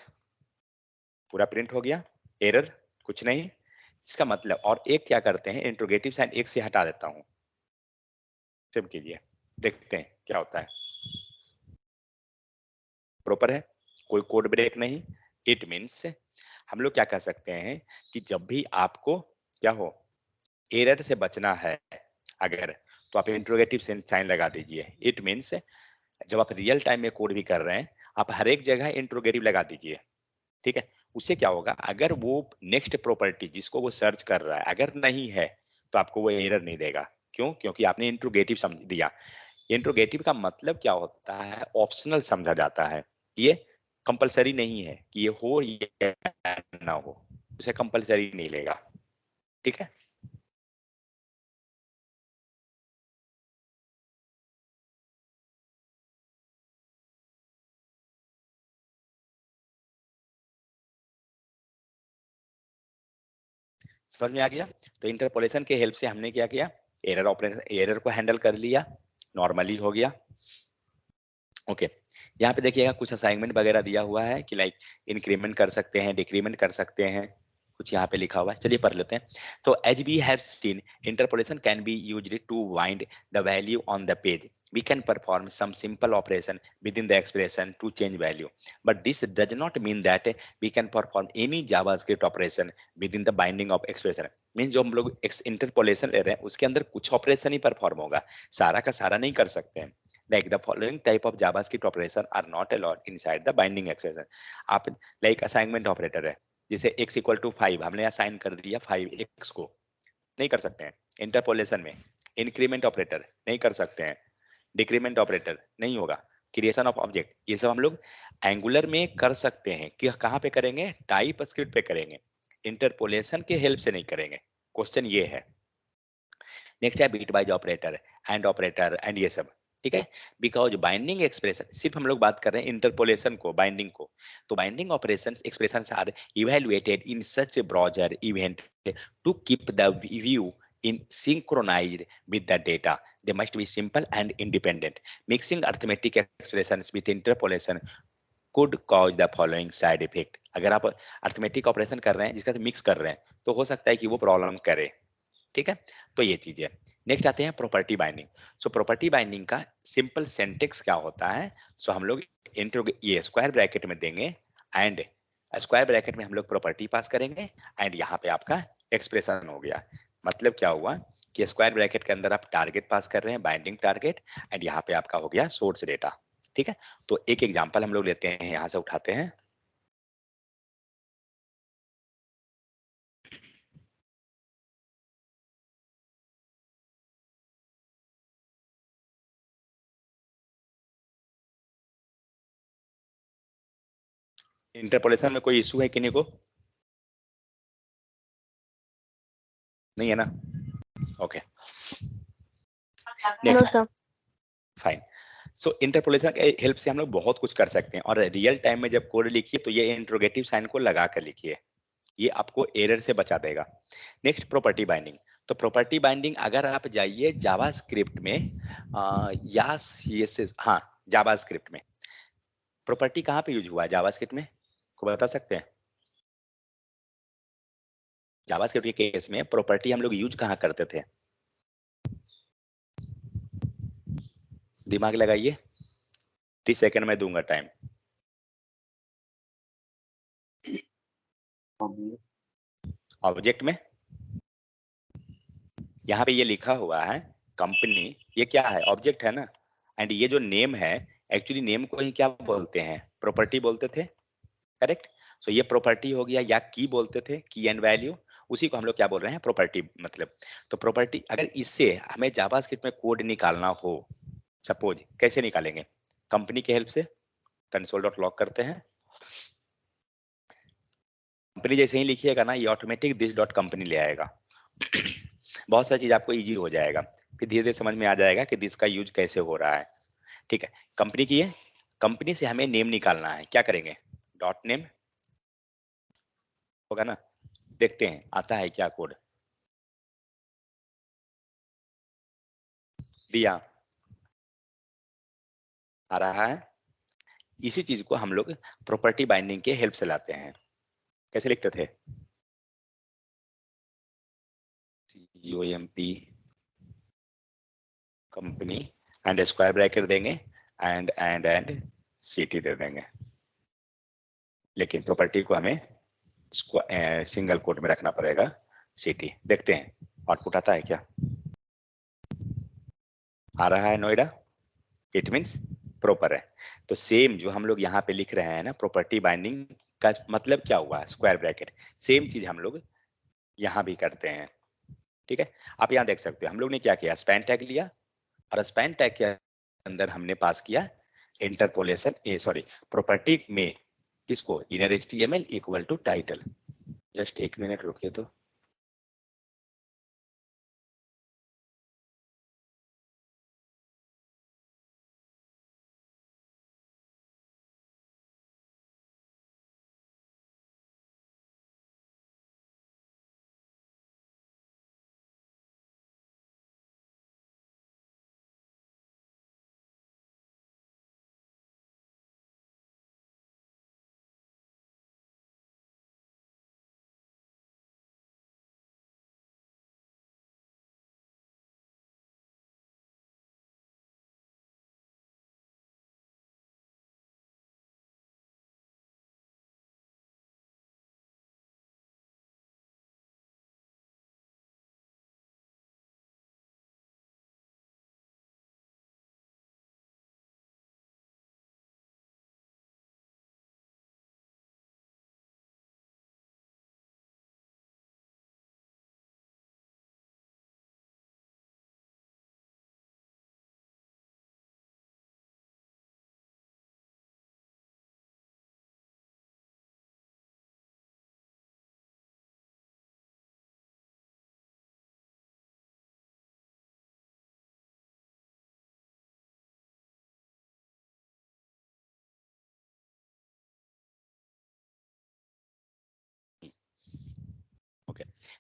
पूरा प्रिंट हो गया, एरर कुछ नहीं, इसका मतलब, और एक क्या करते हैं इंट्रोगेटिव साइन एक से हटा देता हूं, सेव कीजिए, देखते हैं क्या होता है, प्रॉपर है, कोई कोड ब्रेक नहीं। इट मीन्स हम लोग क्या कह सकते हैं कि जब भी आपको क्या हो, एरर से बचना है अगर, तो आप इंट्रोगेटिव साइन लगा दीजिए। इट मीन्स जब आप रियल टाइम में कोड भी कर रहे हैं आप हर एक जगह इंट्रोगेटिव लगा दीजिए, ठीक है, उससे क्या होगा, अगर वो नेक्स्ट प्रॉपर्टी जिसको वो सर्च कर रहा है अगर नहीं है तो आपको वो एरर नहीं देगा। क्यों, क्योंकि आपने इंट्रोगेटिव समझ दिया। इंट्रोगेटिव का मतलब क्या होता है, ऑप्शनल समझा जाता है, ये कंपलसरी नहीं है कि ये हो या ना हो, उसे कंपलसरी नहीं लेगा, ठीक है। समझ में आ गया, तो इंटरपोलेशन के हेल्प से हमने क्या किया, एरर ऑपरेशन, एरर को हैंडल कर लिया, नॉर्मली हो गया। ओके, यहाँ पे देखिएगा कुछ असाइनमेंट वगैरह दिया हुआ है कि लाइक इंक्रीमेंट कर सकते हैं, डिक्रीमेंट कर सकते हैं, कुछ यहाँ पे लिखा हुआ है, चलिए पढ़ लेते हैं। तो as we have seen interpolation can be used to bind the value on the page, we can perform some simple operation within the expression to change value, but this does not mean that we can perform any javascript operation within the binding of expression। Mean जो हम लोग interpolation ले रहे हैं उसके अंदर कुछ operation ही perform होगा, सारा का सारा नहीं कर सकते हैं। Like the following type of JavaScript operation are not allowed inside the binding expression। आप like assignment operator है, जिसे x equal to 5 हमने असाइन कर दिया 5x को, नहीं कर सकते हैं। इंटरपोलेशन में इंक्रीमेंट ऑपरेटर नहीं कर सकते हैं, डिक्रीमेंट ऑपरेटर नहीं होगा, क्रिएशन ऑफ ऑब्जेक्ट ये सब हम लोग एंगुलर में कर सकते हैं, कि कहाँ पे करेंगे, टाइप स्क्रिप्ट पे करेंगे, इंटरपोलेशन के हेल्प से नहीं करेंगे। क्वेश्चन ये है। नेक्स्ट है bit wise operator, and operator and ये सब, ठीक है, बिकॉज बाइंडिंग एक्सप्रेशन, सिर्फ हम लोग बात कर रहे हैं इंटरपोलेशन को, बाइंडिंग को, तो binding operation expressions are evaluated in such browser event to keep the view in synchronized with the data. They must be simple and independent. Mixing arithmetic expressions with interpolation could cause the following side effect. अगर आप arithmetic operation कर रहे हैं जिसका mix कर रहे हैं तो हो सकता है कि वो प्रॉब्लम करे। ठीक है, तो ये चीज है। नेक्स्ट आते हैं property binding. So property binding का सिंपल सिंटेक्स क्या होता है? सो हम लोग ये स्क्वायर ब्रैकेट में देंगे एंड स्क्वायर ब्रैकेट में हम लोग प्रॉपर्टी पास करेंगे एंड यहाँ पे आपका एक्सप्रेशन हो गया। मतलब क्या हुआ कि स्क्वायर ब्रैकेट के अंदर आप टारगेट पास कर रहे हैं, बाइंडिंग टारगेट, एंड यहाँ पे आपका हो गया सोर्स डेटा। ठीक है, तो एक एग्जांपल हम लोग लेते हैं, यहाँ से उठाते हैं। इंटरपोलेशन में कोई इशू है किन्हीं को? नहीं है ना? Okay, no sir. Fine. So interpolation के हेल्प से हम लोग बहुत कुछ कर सकते हैं, और रियल टाइम में जब कोड लिखिए तो ये इंट्रोगेटिव साइन को लगा कर लिखिए, ये आपको एरर से बचा देगा। Next property binding. तो प्रॉपर्टी बाइंडिंग अगर आप जाइए जावास्क्रिप्ट में या सीएसएस, हाँ जावास्क्रिप्ट में प्रॉपर्टी कहाँ पे यूज हुआ है जावास्क्रिप्ट में, को बता सकते हैं? जावास्क्रिप्ट के केस में प्रॉपर्टी हम लोग यूज कहाँ करते थे? दिमाग लगाइए, 30 सेकंड में दूंगा टाइम। ऑब्जेक्ट में, यहाँ पे ये लिखा हुआ है कंपनी, ये क्या है? ऑब्जेक्ट है ना, एंड ये जो नेम है, एक्चुअली नेम को ही क्या बोलते हैं? प्रॉपर्टी बोलते थे, करेक्ट? सो ये प्रॉपर्टी हो गया, या की बोलते थे, की एंड वैल्यू, उसी को हम लोग क्या बोल रहे हैं? प्रॉपर्टी मतलब। तो प्रॉपर्टी, अगर इससे हमें जावास्क्रिप्ट में कोड निकालना हो, सपोज कैसे निकालेंगे? कंपनी की हेल्प से कंसोल डॉट लॉग करते हैं, कंपनी जैसे ही लिखिएगा ना, ये ऑटोमेटिक दिस डॉट कंपनी ले आएगा। बहुत सारी चीज आपको इजी हो जाएगा, फिर धीरे धीरे समझ में आ जाएगा कि दिस का यूज कैसे हो रहा है। ठीक है, कंपनी की है, कंपनी से हमें नेम निकालना है, क्या करेंगे? डॉट नेम होगा ना, देखते हैं आता है क्या कोड दिया, आ रहा है। इसी चीज को हम लोग प्रॉपर्टी बाइंडिंग के हेल्प से लाते हैं। कैसे लिखते थे? COMP company and square bracket देंगे एंड सिटी दे देंगे, लेकिन प्रॉपर्टी को हमें सिंगल कोट में रखना पड़ेगा, सिटी। देखते हैं आउटपुट आता है क्या, आ रहा है नोएडा, इट मीन्स प्रॉपर है। तो सेम जो हम लोग यहाँ पे लिख रहे हैं ना, प्रॉपर्टी बाइंडिंग का मतलब क्या हुआ? Square bracket. सेम चीज हम लोग यहाँ भी करते हैं। ठीक है, आप यहाँ देख सकते हो हम लोग ने क्या किया, स्पैन टैग लिया, और स्पैन टैग के अंदर हमने पास किया इंटरपोलेशन, सॉरी प्रॉपर्टी में किसको? Inner HTML equal to title. Just एक मिनट रुकिए तो।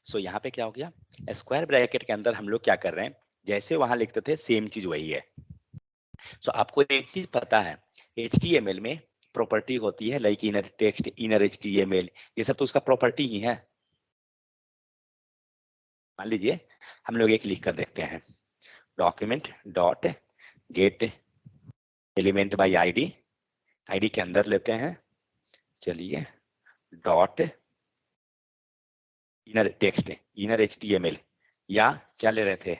सो यहाँ पे क्या हो गया, स्क्वायर ब्रैकेट के अंदर हम लोग क्या कर रहे हैं, जैसे वहां लिखते थे सेम चीज वही है। सो आपको एक चीज पता है, HTML में प्रॉपर्टी होती है like inner text, inner HTML, ये सब तो उसका प्रॉपर्टी ही है। मान लीजिए हम लोग एक लिख कर देखते हैं, document dot gate element by ID, ID के अंदर लेते हैं, चलिए dot inner text, inner HTML, या क्या ले रहे थे,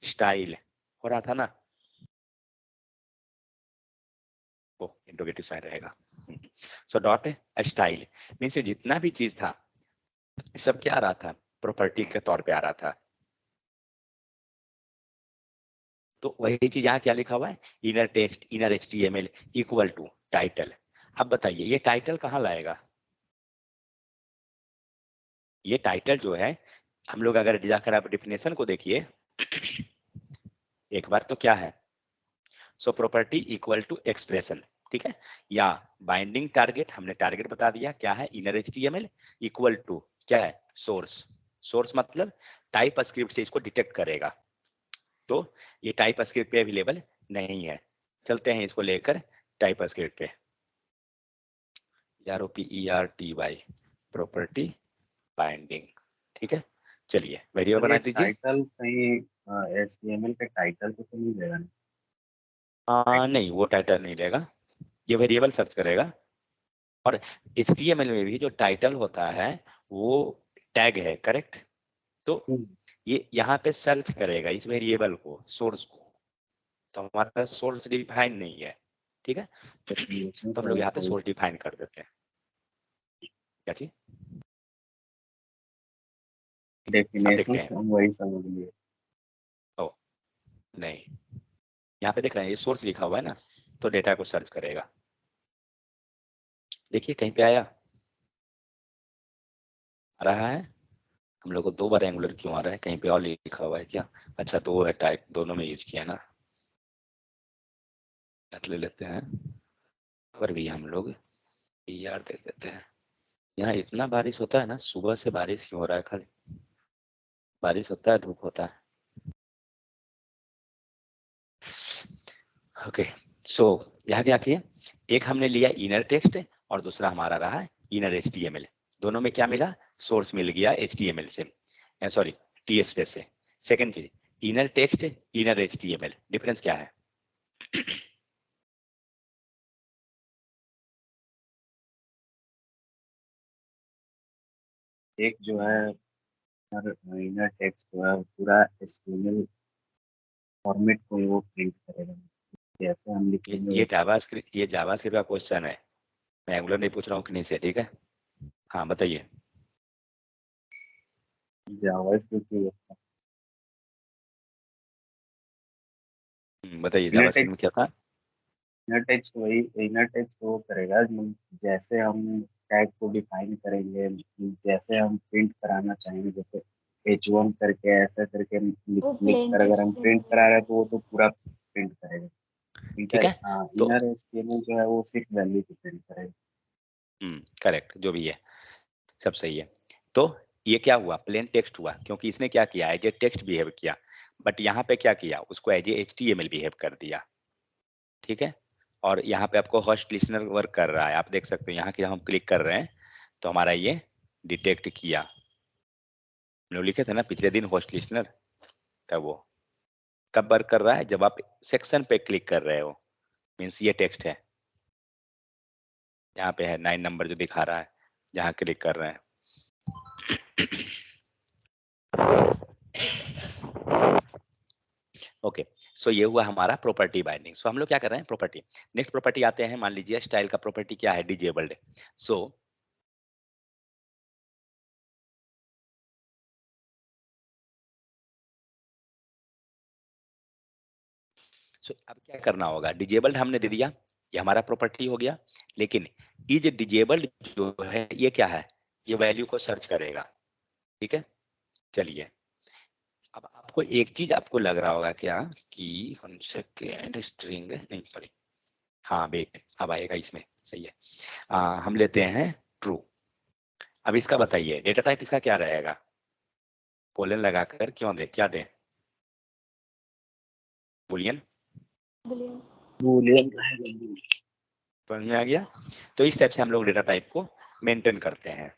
स्टाइल हो रहा था ना, वो इंट्रोगेटिव साइन रहेगा। सो डॉट स्टाइल मीन्स जितना भी चीज था सब क्या आ रहा था, प्रॉपर्टी के तौर पे आ रहा था। तो वही चीज यहाँ क्या लिखा हुआ है, inner text inner HTML equal to title. अब बताइए ये टाइटल कहाँ लाएगा, ये टाइटल जो है हम लोग अगर जाकर आप डिफिनेशन को देखिए एक बार, तो क्या है, so property equal to expression, ठीक है, या बाइंडिंग टारगेट, हमने टारगेट बता दिया क्या है, इनर HTML इक्वल टू क्या है, सोर्स, सोर्स मतलब टाइप स्क्रिप्ट से इसको डिटेक्ट करेगा। तो ये टाइप स्क्रिप्ट पे अवेलेबल नहीं है, चलते हैं इसको लेकर टाइप स्क्रिप्ट पे, ROPERTY प्रॉपर्टी बाइंडिंग, ठीक है। चलिए वेरिएबल और ये बना दीजिए। टाइटल कहीं HTML के टाइटल पे तो नहीं देगा ना? नहीं वो टाइटल नहीं लेगा, ये वेरिएबल सर्च करेगा। और HTML में भी जो टाइटल होता है वो टैग है, करेक्ट। तो ये यहाँ पे सर्च करेगा इस वेरिएबल को, सोर्स को, तो हमारे पास सोर्स डिफाइन नहीं है, ठीक है, इसमें तो हम तो लोग यहाँ पे कोई सोर्स डिफाइन कर देते हैं, क्या चीज, आप डेफिनेशन देखते हैं, से हम वही समझ लिए। ओ नहीं, यहाँ पे देख रहे हैं ये सोर्स लिखा हुआ है ना, तो डेटा को सर्च करेगा, देखिए कहीं पे आया, आ रहा है, हम लोग को 2 बार एंगुलर क्यों आ रहा है, कहीं पे और लिखा हुआ है क्या, अच्छा 2 है, टाइप दोनों में यूज किया ना, ले लेते हैं, पर भी हम लोग यार देख देते हैं। यहाँ इतना बारिश होता है ना, सुबह से बारिश क्यों हो रहा है, खाली बारिश होता है धूप होता है। ओके, सो यहाँ क्या किया, एक हमने लिया इनर टेक्स्ट और दूसरा हमारा रहा इनर HTML, दोनों में क्या मिला, सोर्स मिल गया HTML से, सॉरी TSP से। सेकंड चीज, inner text inner HTML, difference क्या है, एक जो है इनर टेक्स्ट जो है वो पूरा HTML फॉर्मेट को वो प्रिंट करेगा, जैसे हम लिखेंगे ये जावास्क्रिप्ट, ये जावास्क्रिप्ट का क्वेश्चन है, मैं एंगुलर नहीं पूछ रहा हूँ कहीं से, ठीक है। हाँ बताइए, जावास्क्रिप्ट। बताइए इनर जावास्क्रिप्ट में टेक्स्ट क्या था, इनर टेक्स्ट वो करेगा जैसे हम टैग को डिफाइन करेंगे, जैसे हम प्रिंट कराना चाहेंगे, जैसे H1 करके ऐसा करके लिख वो लिख प्लेन कर अगर टेक्स्ट हम प्रिंट प्रिंट करा रहे हैं करेगा। तो वो तो पूरा प्रिंट करेगा। ठीक इनर है। हाँ, तो इनर HTML जो है वो सिर्फ वैल्यू को प्रिंट करेगा। करेक्ट, जो भी है सब सही है। तो ये क्या हुआ, प्लेन टेक्स्ट हुआ, क्योंकि इसने क्या किया, एज ए टेक्स्ट बिहेव किया, बट यहाँ पे क्या किया, उसको एज ए HTML बिहेव कर दिया, ठीक है। और यहाँ पे आपको होस्ट लिसनर वर्क कर रहा है, आप देख सकते हो यहाँ की हम क्लिक कर रहे हैं तो हमारा ये डिटेक्ट किया, हम लोग लिखे थे ना पिछले दिन होस्ट लिसनर, तब वो कब वर्क कर रहा है, जब आप सेक्शन पे क्लिक कर रहे हो, मीन्स ये टेक्स्ट है, यहाँ पे है 9 नंबर जो दिखा रहा है, जहाँ क्लिक कर रहे हैं। ओके, सो ये हुआ हमारा प्रॉपर्टी बाइंडिंग। सो हम लोग क्या कर रहे हैं, प्रॉपर्टी, नेक्स्ट प्रॉपर्टी आते हैं, मान लीजिए स्टाइल का प्रॉपर्टी क्या है, डिजेबल्ड। सो अब क्या करना होगा, डिजेबल्ड हमने दे दिया, ये हमारा प्रॉपर्टी हो गया, लेकिन इज डिजेबल्ड जो है ये क्या है, ये वैल्यू को सर्च करेगा, ठीक है। चलिए अब आपको एक चीज आपको लग रहा होगा क्या, कि 1 सेकेंड स्ट्रिंग नहीं सॉरी, हाँ वेट अब आएगा इसमें, सही है। हम लेते हैं ट्रू। अब इसका बताइए डेटा टाइप इसका क्या रहेगा, कोलन लगाकर क्यों दे, क्या दें, बुलियन, बुलियन। बूलियन रहेगा। समझ में आ गया। तो इस टाइप से हम लोग डेटा टाइप को मेंटेन करते हैं।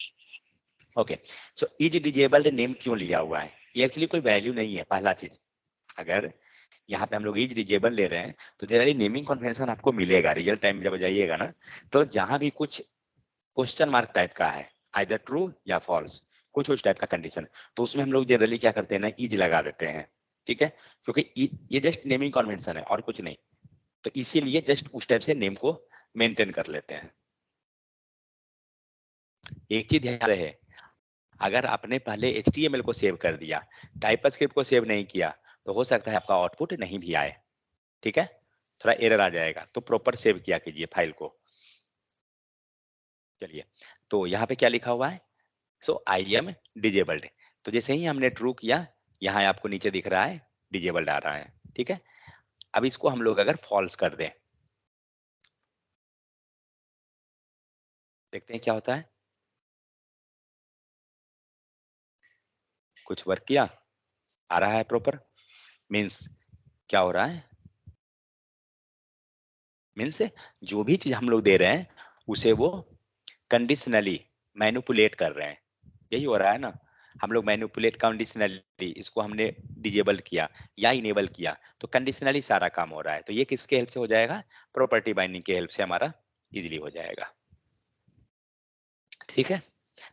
Okay, so is disabled name क्यों लिया हुआ है, ये एक्चुअली कोई वैल्यू नहीं है। पहला चीज, अगर यहाँ पे हम लोग इज डिजेबल ले रहे हैं तो जनरली नेमिंग कन्वेंशन आपको मिलेगा रियल टाइम जब जाइएगा ना, तो जहां भी कुछ क्वेश्चन मार्क टाइप का है, आइदर ट्रू या फॉल्स, कुछ उस टाइप का कंडीशन, तो उसमें हम लोग जनरली क्या करते हैं ना, इज लगा देते हैं। ठीक है, क्योंकि ये जस्ट नेमिंग कन्वेंशन है और कुछ नहीं, तो इसीलिए जस्ट उस टाइप से नेम को मेंटेन कर लेते हैं। एक चीज ध्यान रहे, अगर आपने पहले HTML को सेव कर दिया, टाइपस्क्रिप्ट को सेव नहीं किया, तो हो सकता है आपका आउटपुट नहीं भी आए। ठीक है, थोड़ा एरर आ जाएगा, तो प्रॉपर सेव किया कीजिए फाइल को। चलिए, तो यहाँ पे क्या लिखा हुआ है, सो आई एम डिजेबल्ड, तो जैसे ही हमने ट्रू किया, यहाँ आपको नीचे दिख रहा है डिजेबल्ड आ रहा है। ठीक है, अब इसको हम लोग अगर फॉल्स कर दें, देखते हैं क्या होता है। कुछ वर्क किया, आ रहा है प्रॉपर, मीन्स क्या हो रहा है, मीन्स जो भी चीज हम लोग दे रहे हैं उसे वो कंडीशनली मैनिपुलेट कर रहे हैं, यही हो रहा है ना। हम लोग मैनिपुलेट कंडीशनली, इसको हमने डिजेबल किया या इनेबल किया, तो कंडीशनली सारा काम हो रहा है। तो ये किसके हेल्प से हो जाएगा, प्रॉपर्टी बाइंडिंग के हेल्प से हमारा इजीली हो जाएगा। ठीक है,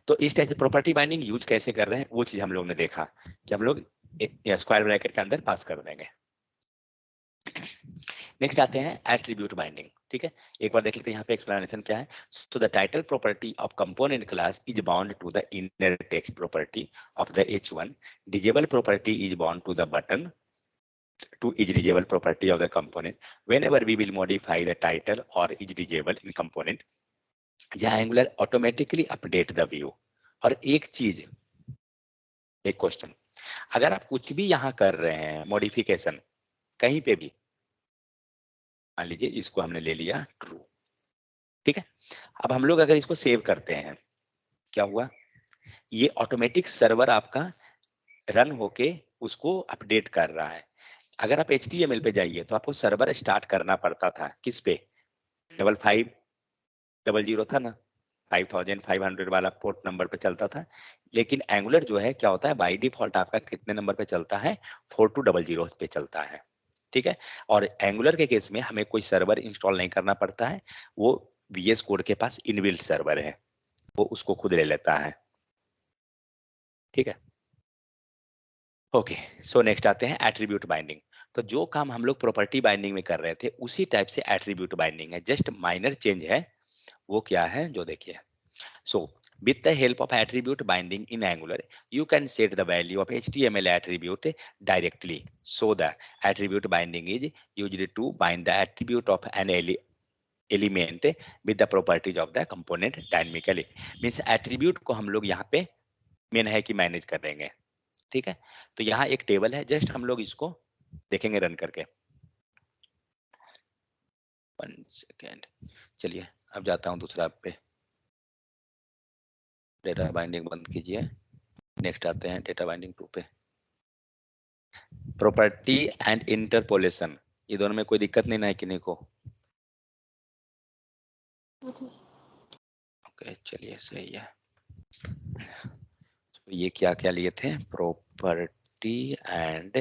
तो इस टाइप से प्रॉपर्टी बाइंडिंग यूज कैसे कर रहे हैं वो चीज हम लोग ने देखा कि हम लोग स्क्वायर ब्रैकेट के अंदर पास कर देंगे। नेक्स्ट आते हैं एट्रीब्यूट बाइंडिंग। ठीक है, एक बार देख लेते हैं यहाँ पे एक्सप्लेनेशन क्या है। So the title property of component class is bound to the inner text property of the H1, disable property is bound to the button to is reachable property of the component. Whenever we will modify the title or is reachable in component, the Angular automatically update the view। और एक चीज, एक question, अगर आप कुछ भी यहाँ कर रहे हैं मॉडिफिकेशन कहीं पे भी, मान लीजिए इसको हमने ले लिया ट्रू, ठीक है, अब हम लोग अगर इसको सेव करते हैं, क्या हुआ, ये ऑटोमेटिक सर्वर आपका रन होके उसको अपडेट कर रहा है। अगर आप HTML पे जाइए तो आपको सर्वर स्टार्ट करना पड़ता था, किस पे, 5500 था ना, 5500 वाला पोर्ट नंबर पे चलता था। लेकिन एंगुलर जो है क्या होता है, बाय डिफॉल्ट आपका कितने नंबर पे चलता है, 4200 पे चलता है। ठीक है, और एंगुलर के केस में हमें कोई सर्वर इंस्टॉल नहीं करना पड़ता है, वो VS कोड के पास इनबिल्ट सर्वर है, वो उसको खुद ले लेता है। ठीक है, ओके, सो नेक्स्ट आते हैं एट्रीब्यूट बाइंडिंग। तो जो काम हम लोग प्रॉपर्टी बाइंडिंग में कर रहे थे उसी टाइप से एट्रीब्यूट बाइंडिंग है, जस्ट माइनर चेंज है। वो क्या है जो देखिए, so with the help of attribute binding in Angular, you can set the value of HTML attribute directly. So the attribute binding is used to bind the attribute of an element with the properties of the component dynamically। Means attribute को हम लोग यहाँ पे main है कि manage कर देंगे। ठीक है, तो यहाँ एक टेबल है, जस्ट हम लोग इसको देखेंगे रन करके। 1 सेकेंड, चलिए अब जाता हूँ दूसरा पे, डेटा बाइंडिंग बंद कीजिए। नेक्स्ट आते हैं डेटा बाइंडिंग 2 पे, प्रॉपर्टी एंड इंटरपोलेशन, ये दोनों में कोई दिक्कत नहीं ना है किन्हीं को। ओके चलिए सही है। तो ये क्या क्या लिए थे, प्रॉपर्टी एंड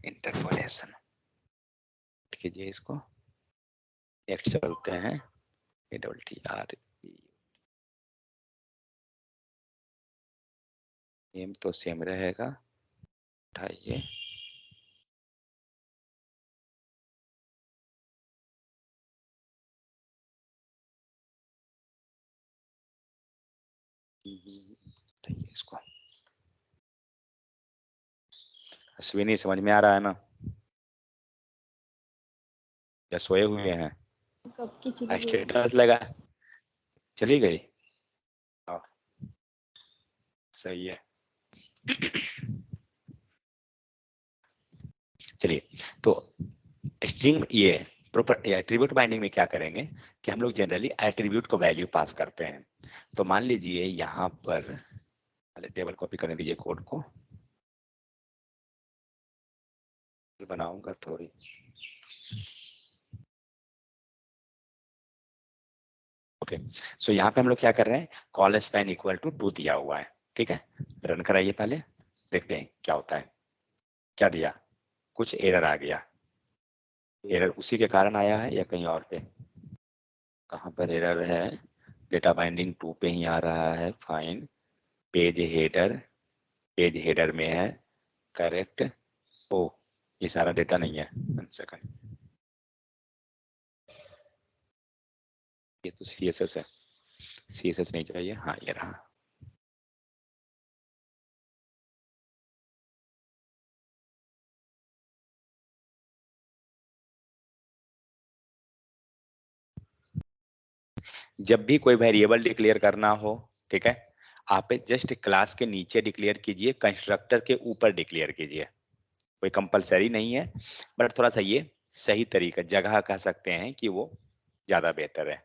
interpolation, कीजिए इसको। नेक्स्ट चलते हैं, ATTR नेम तो सेम रहेगा, उठाइए, उठाइए इसको। अश्विनी समझ में आ रहा है ना, या सोए हुए हैं, कब की चली गई? स्टेटस लगा, चली गई, हाँ सही है। चलिए, तो स्ट्रिंग ये प्रॉपर एट्रीब्यूट बाइंडिंग में क्या करेंगे कि हम लोग जनरली एट्रीब्यूट को वैल्यू पास करते हैं। तो मान लीजिए यहाँ पर पहले टेबल कॉपी करने दीजिए, कोड को बनाऊंगा थोड़ी। ओके, सो यहाँ पे हम लोग क्या कर रहे हैं, कॉल स्पैन इक्वल टू 2 दिया हुआ है, ठीक है। रन कराइए, पहले देखते हैं क्या होता है। क्या दिया, कुछ एरर आ गया। एरर उसी के कारण आया है या कहीं और पे? कहाँ पर एरर है? डेटा बाइंडिंग 2 पे ही आ रहा है, fine. Page header, page header में है, करेक्ट। ओ, ये सारा डेटा नहीं है, 1 सेकंड, ये तो CSS है, CSS नहीं चाहिए, हाँ ये रहा। जब भी कोई वेरिएबल डिक्लेयर करना हो, ठीक है, आप जस्ट क्लास के नीचे डिक्लेयर कीजिए, कंस्ट्रक्टर के ऊपर डिक्लेयर कीजिए। कोई कंपलसरी नहीं है, बट थोड़ा सा ये सही तरीका, जगह कह सकते हैं कि वो ज्यादा बेहतर है,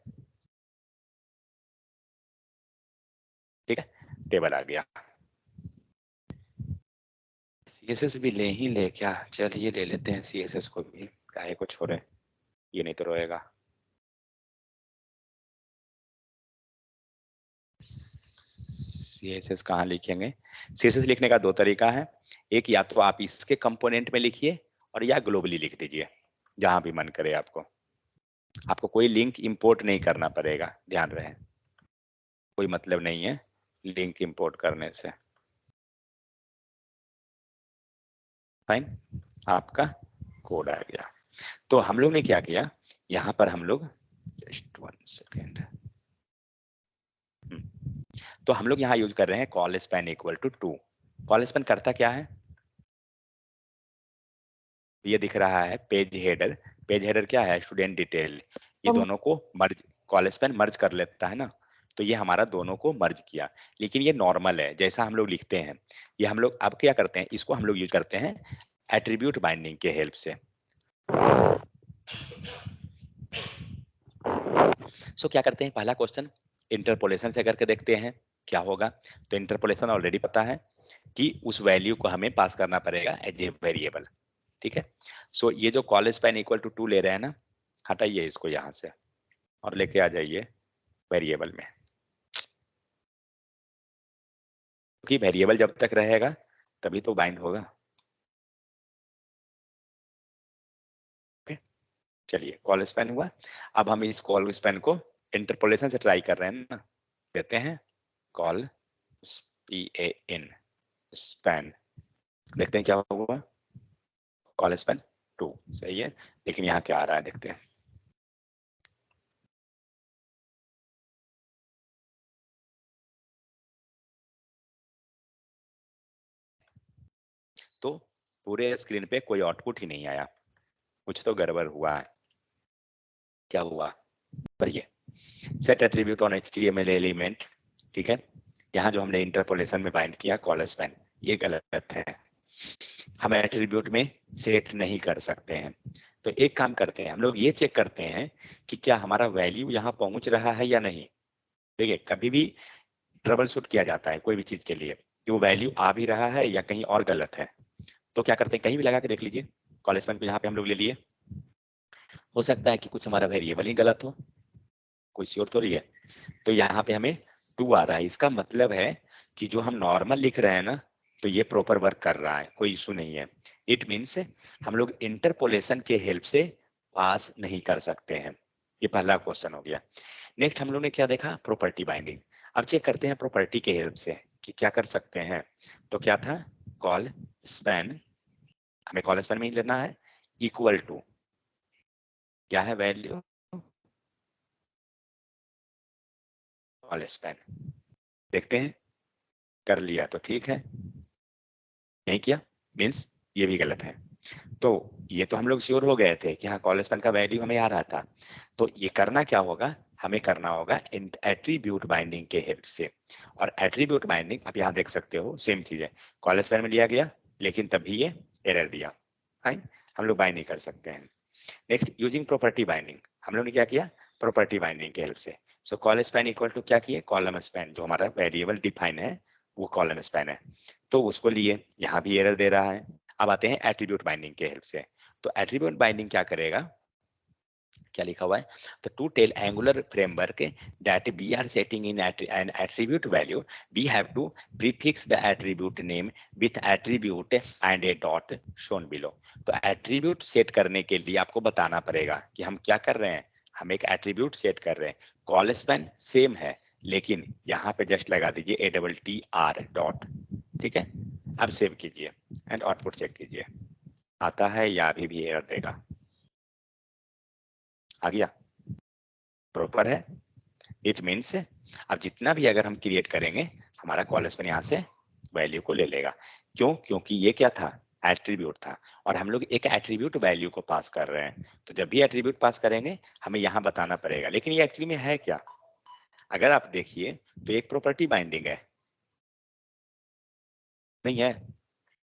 ठीक है। टेबल आ गया, CSS भी ले ही ले क्या, चलिए ले लेते हैं CSS को भी, काहे को छोड़े, ये नहीं तो रोएगा। CSS कहाँ लिखेंगे? CSS लिखने का 2 तरीका है, एक या तो आप इसके कंपोनेंट में लिखिए और या ग्लोबली लिख दीजिए, जहां भी मन करे आपको। आपको कोई लिंक इंपोर्ट नहीं करना पड़ेगा, ध्यान रहे, कोई मतलब नहीं है लिंक इंपोर्ट करने से। फाइन, आपका कोड आ गया। तो हम लोग ने क्या किया, यहाँ पर हम लोग जस्ट 1 सेकेंड, तो हम लोग यहाँ यूज कर रहे हैं colspan equal to 2। Colspan करता क्या है, ये दिख रहा है पेज हेडर, पेज हेडर क्या है, स्टूडेंट डिटेल, ये दोनों को मर्ज, कॉल स्पैन मर्ज कर लेता है ना, तो ये हमारा दोनों को मर्ज किया। लेकिन ये नॉर्मल है, जैसा हम लोग लिखते हैं, ये हम लोग अब क्या करते हैं, इसको हम लोग यूज करते हैं एट्रीब्यूट बाइंडिंग के हेल्प से। सो क्या करते हैं, पहला क्वेश्चन इंटरपोलेशन से करके देखते हैं क्या होगा। तो इंटरपोलेशन ऑलरेडी पता है कि उस वैल्यू को हमें पास करना पड़ेगा एज ए वेरिएबल, ठीक है। सो ये जो कॉल स्पैन इक्वल टू 2 ले रहे हैं ना, हटाइए इसको यहाँ से और लेके आ जाइए वेरिएबल में, क्योंकि वेरिएबल जब तक रहेगा तभी तो बाइंड होगा। ओके, चलिए कॉल स्पैन हुआ। अब हम इस कॉल स्पैन को इंटरपोलेशन से ट्राई कर रहे हैं ना, देते हैं कॉल PAN स्पैन, देखते हैं क्या होगा। कॉल स्पैन 2 सही है, लेकिन यहाँ क्या आ रहा है देखते हैं। तो पूरे स्क्रीन पे कोई आउटपुट ही नहीं आया, कुछ तो गड़बड़ हुआ है। क्या हुआ, पढ़िए, set attribute on HTML element, ठीक है। यहाँ जो हमने इंटरपोलेशन में बाइंड किया कॉल स्पैन, ये गलत है, हम एट्रीब्यूट में सेट नहीं कर सकते हैं। तो एक काम करते हैं, हम लोग ये चेक करते हैं कि क्या हमारा वैल्यू यहाँ पहुंच रहा है या नहीं। देखिए कभी भी ट्रबल शूट किया जाता है कोई भी चीज के लिए कि वो वैल्यू आ भी रहा है या कहीं और गलत है। तो क्या करते हैं, कहीं भी लगा के देख लीजिए, कॉल स्पैन को यहाँ पे हम लोग ले लिए, हो सकता है कि कुछ हमारा वेरिएबल ही गलत हो, कोई श्योर थोड़ी है। तो यहाँ पे हमें 2 आ रहा है, इसका मतलब है कि जो हम नॉर्मल लिख रहे हैं ना, तो ये प्रॉपर वर्क कर रहा है, कोई इशू नहीं है। इट मीन्स हम लोग इंटरपोलेशन के हेल्प से पास नहीं कर सकते हैं। ये पहला क्वेश्चन हो गया। नेक्स्ट हम लोग ने क्या देखा, प्रॉपर्टी बाइंडिंग। अब चेक करते हैं प्रॉपर्टी के हेल्प से कि क्या कर सकते हैं। तो क्या था, कॉल स्पैन, हमें कॉल स्पैन में ही लेना है, इक्वल टू क्या है वैल्यू, कॉल स्पैन, देखते हैं, कर लिया तो ठीक है, नहीं किया मीन्स ये भी गलत है। तो ये तो हम लोग श्योर हो गए थे कि हाँ कॉल स्पैन का वैल्यू हमें आ रहा था। तो ये करना क्या होगा, हमें करना होगा एट्रीब्यूट बाइंडिंग के हेल्प से। और एट्रीब्यूट बाइंडिंग आप यहाँ देख सकते हो सेम चीज है, कॉल स्पैन में लिया गया लेकिन तभी ये एरर दिया, फाइन, हम लोग बाइंड नहीं कर सकते हैं। नेक्स्ट यूजिंग प्रॉपर्टी बाइंडिंग, हम लोग ने क्या किया, प्रॉपर्टी बाइंडिंग के हेल्प से। सो कॉल स्पैन इक्वल टू क्या किए, कॉलम स्पैन, जो हमारा वेरिएबल डिफाइन है वो कॉलम स्पैन है, तो उसको लिए, यहाँ भी एरर दे रहा है। अब आते हैं एट्रीब्यूट बाइंडिंग के हेल्प से। तो एट्रीब्यूट बाइंडिंग क्या करेगा, क्या लिखा हुआ है, तो to tell Angular framework that we are setting in an attribute value we have to prefix the attribute name with attribute and a dot shown below. तो एट्रीब्यूट सेट करने के लिए आपको बताना पड़ेगा कि हम क्या कर रहे हैं, हम एक एट्रीब्यूट सेट कर रहे हैं। कॉल स्पैन सेम है, लेकिन यहाँ पे जस्ट लगा दीजिए ATTR डॉट, ठीक है। अब सेव कीजिए एंड आउटपुट चेक कीजिए, आता है या अभी भी एरर देगा, आ गया, प्रॉपर है। इट मीन्स अब जितना भी अगर हम क्रिएट करेंगे, हमारा कॉल स्पैन यहाँ से वैल्यू को ले लेगा। क्यों, क्योंकि ये क्या था, एट्रीब्यूट था, और हम लोग एक एट्रीब्यूट वैल्यू को पास कर रहे हैं। तो जब भी एट्रीब्यूट पास करेंगे हमें यहाँ बताना पड़ेगा, लेकिन ये एक्चुअली में है क्या, अगर आप देखिए तो एक प्रॉपर्टी बाइंडिंग है, नहीं है,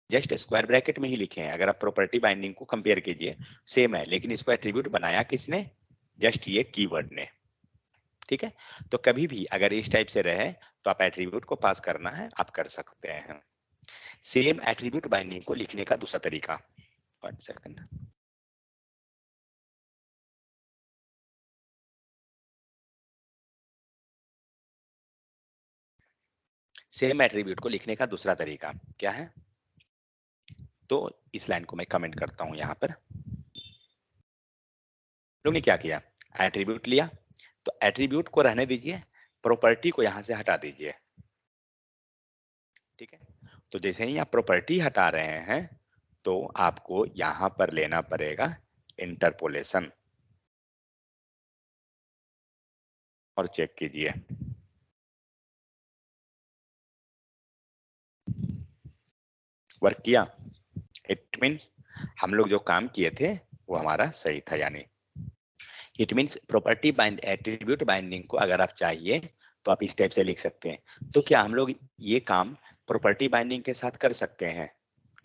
जस्ट स्क्वायर ब्रैकेट में ही लिखे हैं। अगर आप प्रॉपर्टी बाइंडिंग को कंपेयर कीजिए, सेम है, लेकिन इसको एट्रीब्यूट बनाया किसने, जस्ट ये कीवर्ड ने, ठीक है। तो कभी भी अगर इस टाइप से रहे तो आप एट्रीब्यूट को पास करना है, आप कर सकते हैं। सेम एट्रीब्यूट बाइंडिंग को लिखने का दूसरा तरीका, 1 सेकंड, सेम एट्रीब्यूट को लिखने का दूसरा तरीका क्या है, तो इस लाइन को मैं कमेंट करता हूं यहां पर। लोग ने क्या किया, एट्रीब्यूट लिया, तो एट्रीब्यूट को रहने दीजिए, प्रॉपर्टी को यहां से हटा दीजिए, ठीक है। तो जैसे ही आप प्रॉपर्टी हटा रहे हैं तो आपको यहां पर लेना पड़ेगा इंटरपोलेशन, और चेक कीजिए, वर्क किया। इट मीन्स हम लोग जो काम किए थे वो हमारा सही था, यानी it means property bind attribute binding को अगर आप चाहिए तो आप इस टाइप से लिख सकते हैं। तो क्या हम लोग ये काम प्रॉपर्टी बाइंडिंग के साथ कर सकते हैं,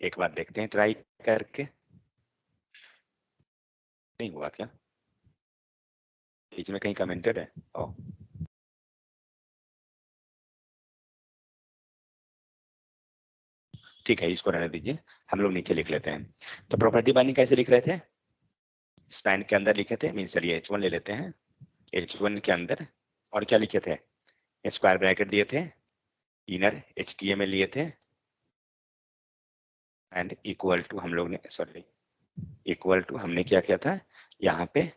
एक बार देखते हैं ट्राई करके, नहीं हुआ क्या, बीच में कहीं कमेंटेड है, ओ ठीक है, इसको रहने दीजिए, हम लोग नीचे लिख लेते हैं। तो प्रॉपर्टी बाइंडिंग कैसे लिख रहे थे, स्पैन के अंदर लिखे थे, मीन चलिए H1 ले लेते हैं, H1 के अंदर और क्या लिखे थे, स्क्वायर ब्रैकेट दिए थे, इनर HTML लिए थे, एंड इक्वल टू हम लोग ने, सॉरी, इक्वल टू हमने क्या किया था, यहाँ पे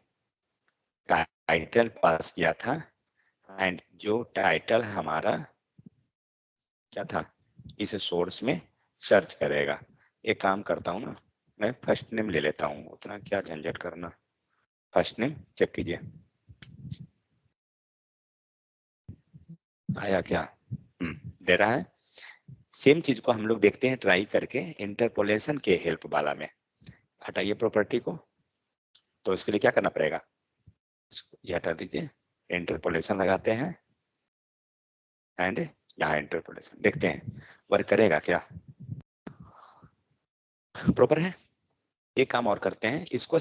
टाइटल पास किया था, एंड जो टाइटल हमारा क्या था, इस सोर्स में सर्च करेगा। एक काम करता हूँ ना, मैं फर्स्ट नेम ले लेता हूँ, उतना क्या झंझट करना, फर्स्ट नेम चेक कीजिए, आया क्या, दे रहा है। सेम चीज को हम लोग देखते हैं ट्राई करके इंटरपोलेशन के हेल्प वाला में। हटाइए प्रॉपर्टी को, तो इसके लिए क्या करना पड़ेगा, ये हटा दीजिए, इंटरपोलेशन लगाते हैं, एंड यहाँ इंटरपोलेशन देखते हैं वर्क करेगा क्या, प्रॉपर है। एक काम और करते हैं, इसको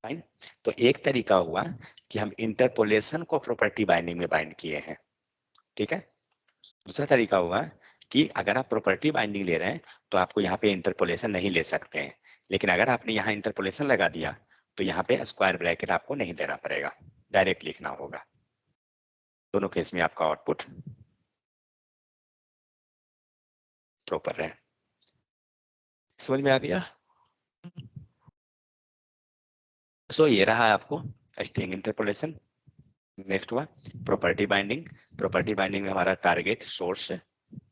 फाइन। तो एक तरीका हुआ कि हम इंटरपोलेशन को प्रॉपर्टी बाइंडिंग में बाइंड किए हैं, ठीक है। दूसरा तरीका हुआ कि अगर आप प्रॉपर्टी बाइंडिंग ले रहे हैं तो आपको यहाँ पे इंटरपोलेशन नहीं ले सकते हैं, लेकिन अगर आपने यहाँ इंटरपोलेशन लगा दिया तो यहाँ पे स्क्वायर ब्रैकेट आपको नहीं देना पड़ेगा, डायरेक्ट लिखना होगा। दोनों केस में आपका आउटपुट प्रॉपर है, समझ में आ गया। सो ये रहा आपको स्ट्रिंग इंटरपोलेशन। नेक्स्ट हुआ प्रॉपर्टी बाइंडिंग। प्रॉपर्टी बाइंडिंग में हमारा टारगेट सोर्स,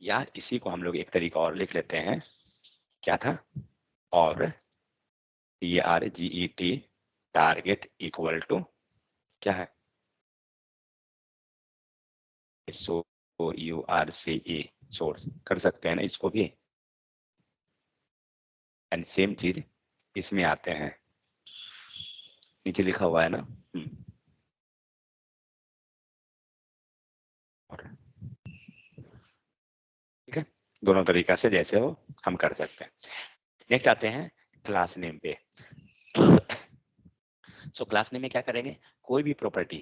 या इसी को हम लोग एक तरीका और लिख लेते हैं, क्या था, और TRGET टारगेट इक्वल टू क्या है, SOURCE सोर्स कर सकते हैं ना इसको भी, एंड सेम चीज इसमें आते हैं, नीचे लिखा हुआ है ना। ठीक है, दोनों तरीका से जैसे हो हम कर सकते हैं। नेक्स्ट आते हैं क्लास नेम पे। सो क्लास नेम में क्या करेंगे, कोई भी प्रॉपर्टी,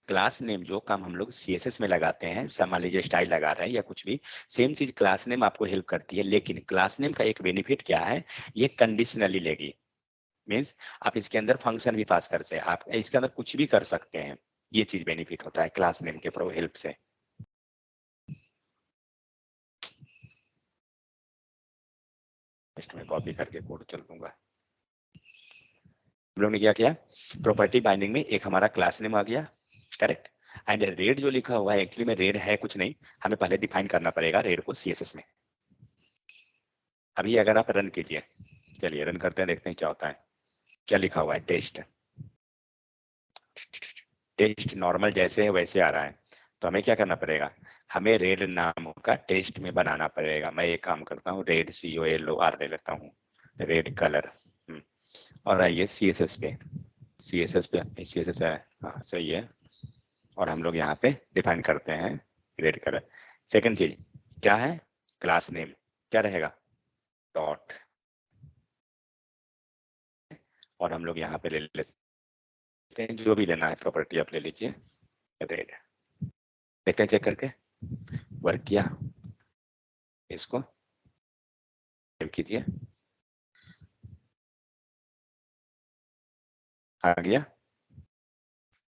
क्लास नेम जो काम हम लोग CSS में लगाते हैं, मान लीजिए स्टाइल लगा रहे हैं या कुछ भी, सेम चीज क्लास नेम आपको हेल्प करती है। लेकिन क्लास नेम का एक बेनिफिट क्या है, ये कंडीशनली लेगी। मीन्स आप इसके अंदर फंक्शन भी पास कर सकते हैं, आप इसके अंदर कुछ भी कर सकते हैं। ये चीज बेनिफिट होता है क्लास नेम के हेल्प से। मैं कॉपी करके कोड चल दूंगा। हम लोग ने क्या किया, प्रॉपर्टी बाइंडिंग में एक हमारा क्लास नेम आ गया, करेक्ट। एंड रेड जो लिखा हुआ है, एक्चुअली में रेड है कुछ नहीं, हमें पहले डिफाइन करना पड़ेगा रेड को CSS में। अभी अगर आप रन कीजिए, चलिए रन करते हैं, देखते हैं क्या होता है। क्या लिखा हुआ है, टेस्ट। टेस्ट नॉर्मल जैसे है वैसे आ रहा है, तो हमें क्या करना पड़ेगा, हमें रेड नाम का टेस्ट में बनाना पड़ेगा। मैं एक काम करता हूँ, रेड COLOR ले लेता हूँ, रेड कलर। और आइए CSS पे, CSS है, हाँ सही है। और हम लोग यहाँ पे डिफाइन करते हैं रेड कलर। सेकंड चीज क्या है, क्लास नेम क्या रहेगा, डॉट। और हम लोग यहाँ पे ले लेते हैं, जो भी लेना है प्रॉपर्टी आप ले लीजिए, रेड। देखते हैं चेक करके वर्क किया, इसको सेव कीजिए, आ गया।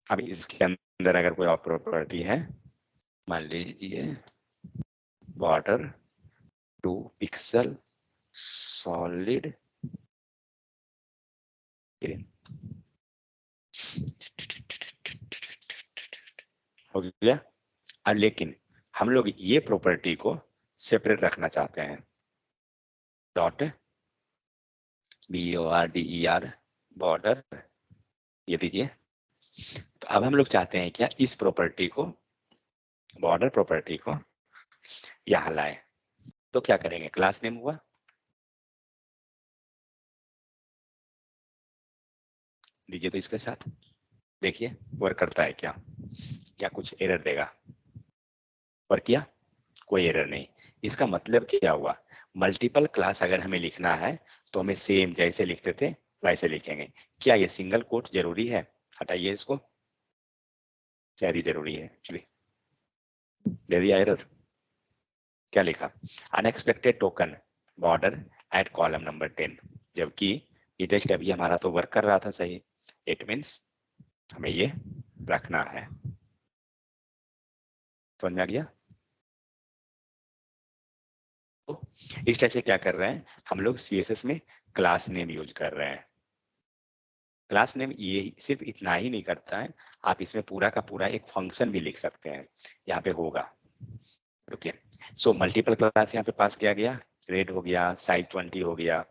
अब इसके अंदर अगर कोई और प्रॉपर्टी है, मान लीजिए बॉर्डर 2 पिक्सल सॉलिड ग्रीन, हो गया। अब लेकिन हम लोग ये प्रॉपर्टी को सेपरेट रखना चाहते हैं, डॉट BORDER बॉर्डर, ये दीजिए। तो अब हम लोग चाहते हैं क्या, इस प्रॉपर्टी को, बॉर्डर प्रॉपर्टी को यहाँ लाए। तो क्या करेंगे, क्लास नेम हुआ, दीजिए तो इसके साथ देखिए वर्क करता है क्या, क्या कुछ एरर देगा, वर्क किया, कोई एरर नहीं। इसका मतलब क्या हुआ, मल्टीपल क्लास अगर हमें लिखना है तो हमें सेम जैसे लिखते थे वैसे लिखेंगे। क्या ये सिंगल कोट जरूरी है, हटाइए इसको, शायद जरूरी है एक्चुअली, दे दिया एरर। क्या लिखा, unexpected token border at column number 10, जबकि ये जस्ट अभी हमारा तो वर्क कर रहा था सही। इट मीन्स हमें ये रखना है, समझ में आ गया। तो इस टाइप से क्या कर रहे हैं हम लोग, CSS में क्लास नेम यूज कर रहे हैं। क्लास नेम ये सिर्फ इतना ही नहीं करता है, आप इसमें पूरा का पूरा एक फंक्शन भी लिख सकते हैं, यहाँ पे होगा। ओके, सो मल्टीपल क्लास यहाँ पे पास किया गया, रेड हो गया, साइज 20 हो गया।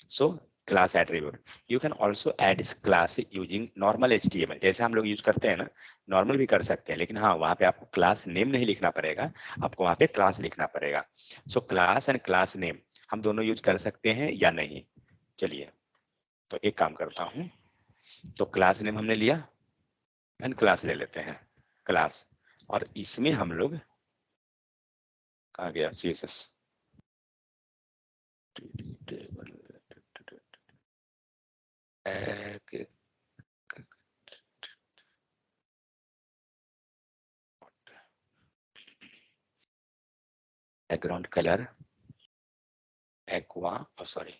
So class attribute, you can also add class using normal HTML, जैसे हम लोग यूज करते हैं ना, नॉर्मल भी कर सकते हैं। लेकिन हाँ, वहाँ पे आपको क्लास नेम नहीं लिखना पड़ेगा, आपको वहाँ पे क्लास लिखना पड़ेगा। So class and class name हम दोनों यूज कर सकते हैं या नहीं। चलिए तो एक काम करता हूँ, तो क्लास नेम हमने लिया एंड क्लास ले लेते हैं, क्लास। और इसमें हम लोग आ गया CSS background colour aqua, sorry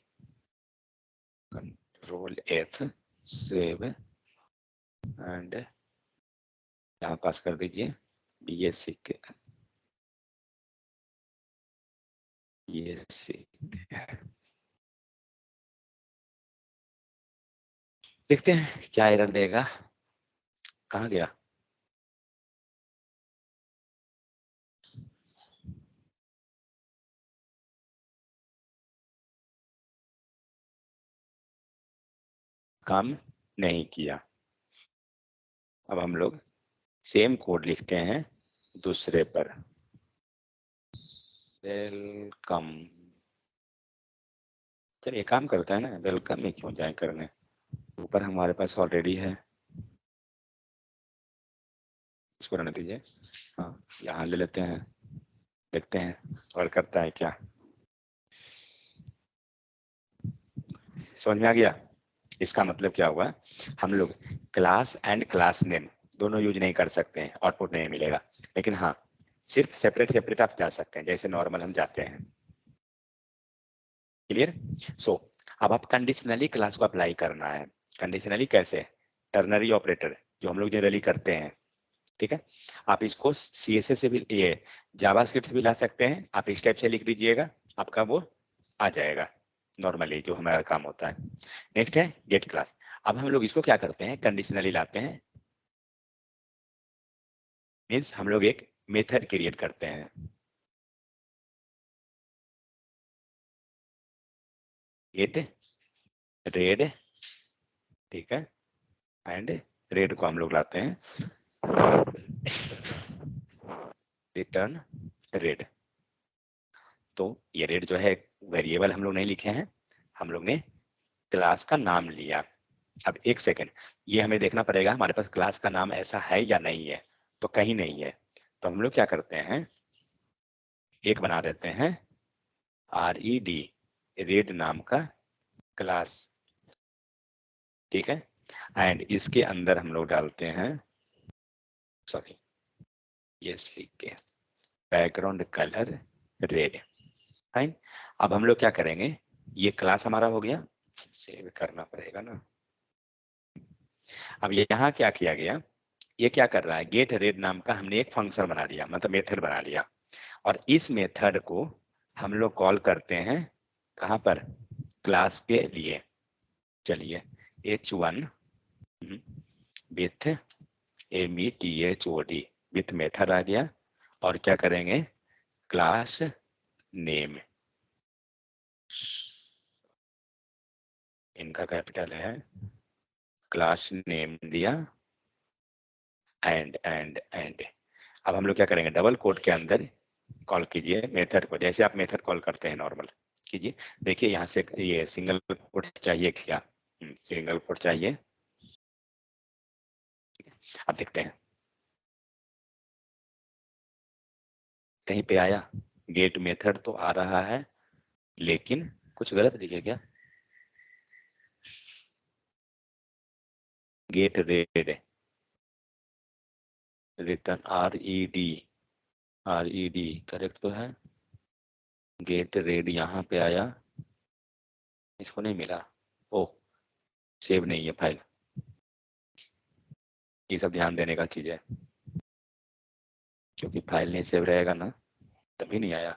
control F, save and यहाँ पास कर दीजिए BSC देखते हैं क्या एरर देगा, कहाँ गया। काम नहीं किया। अब हम लोग सेम कोड लिखते हैं दूसरे पर, वेलकम चलिए काम करता है ना, वेलकम ही क्यों जाए करने, ऊपर हमारे पास ऑलरेडी है, इसको रहने दीजिए। हाँ यहाँ ले लेते हैं, देखते हैं और करता है क्या। समझ में आ गया? इसका मतलब क्या हुआ, हम लोग क्लास एंड क्लास नेम दोनों यूज नहीं कर सकते हैं, आउटपुट नहीं मिलेगा। लेकिन हाँ सिर्फ सेपरेट सेपरेट आप जा सकते हैं, जैसे नॉर्मल हम जाते हैं। क्लियर? सो अब आप कंडीशनली क्लास को अप्लाई करना है। कंडीशनली कैसे? टर्नरी ऑपरेटर जो हम लोग जनरली करते हैं, ठीक है। आप इसको CSS से भी, ये जावास्क्रिप्ट से भी ला सकते हैं। आप इस टाइप से लिख दीजिएगा, आपका वो आ जाएगा नॉर्मली जो हमारा काम होता है। नेक्स्ट है गेट क्लास। अब हम लोग इसको क्या करते हैं, कंडीशनली लाते हैं, मीन्स हम लोग एक मेथड क्रिएट करते हैं। गेट रेड, ठीक है, एंड रेड को हम लोग लाते हैं, रिटर्न रेड। तो ये रेड जो है वेरिएबल हम लोग नहीं लिखे हैं, हम लोग ने क्लास का नाम लिया। अब एक सेकंड, ये हमें देखना पड़ेगा हमारे पास क्लास का नाम ऐसा है या नहीं है। तो कहीं नहीं है, तो हम लोग क्या करते हैं, एक बना देते हैं RED, रेड नाम का क्लास, ठीक है। एंड इसके अंदर हम लोग डालते हैं, सॉरी यस लिख के, बैकग्राउंड कलर रेड। फाइन। अब हम लोग क्या करेंगे, ये क्लास हमारा हो गया, सेव करना पड़ेगा ना। अब यहाँ क्या किया गया, ये क्या कर रहा है, गेट रेड नाम का हमने एक फंक्शन बना लिया, मतलब मेथड बना लिया। और इस मेथड को हम लोग कॉल करते हैं कहाँ पर, क्लास के लिए। चलिए H1 with METHOD with method आ गया। और क्या करेंगे, क्लास नेम, इनका कैपिटल है, क्लास नेम दिया, एंड अब हम लोग क्या करेंगे, डबल कोट के अंदर कॉल कीजिए मेथड को, जैसे आप मेथड कॉल करते हैं नॉर्मल कीजिए। देखिए यहाँ से ये सिंगल कोट चाहिए क्या, सिंगल कोट चाहिए। अब देखते हैं कहीं पे आया, गेट मेथड तो आ रहा है, लेकिन कुछ गलत लिखे क्या, get red, return RED correct तो है, गेट रेड यहाँ पे आया, इसको नहीं मिला, ओ सेव नहीं है फाइल। ये सब ध्यान देने का चीज है, क्योंकि फाइल नहीं सेव रहेगा ना तभी नहीं आया।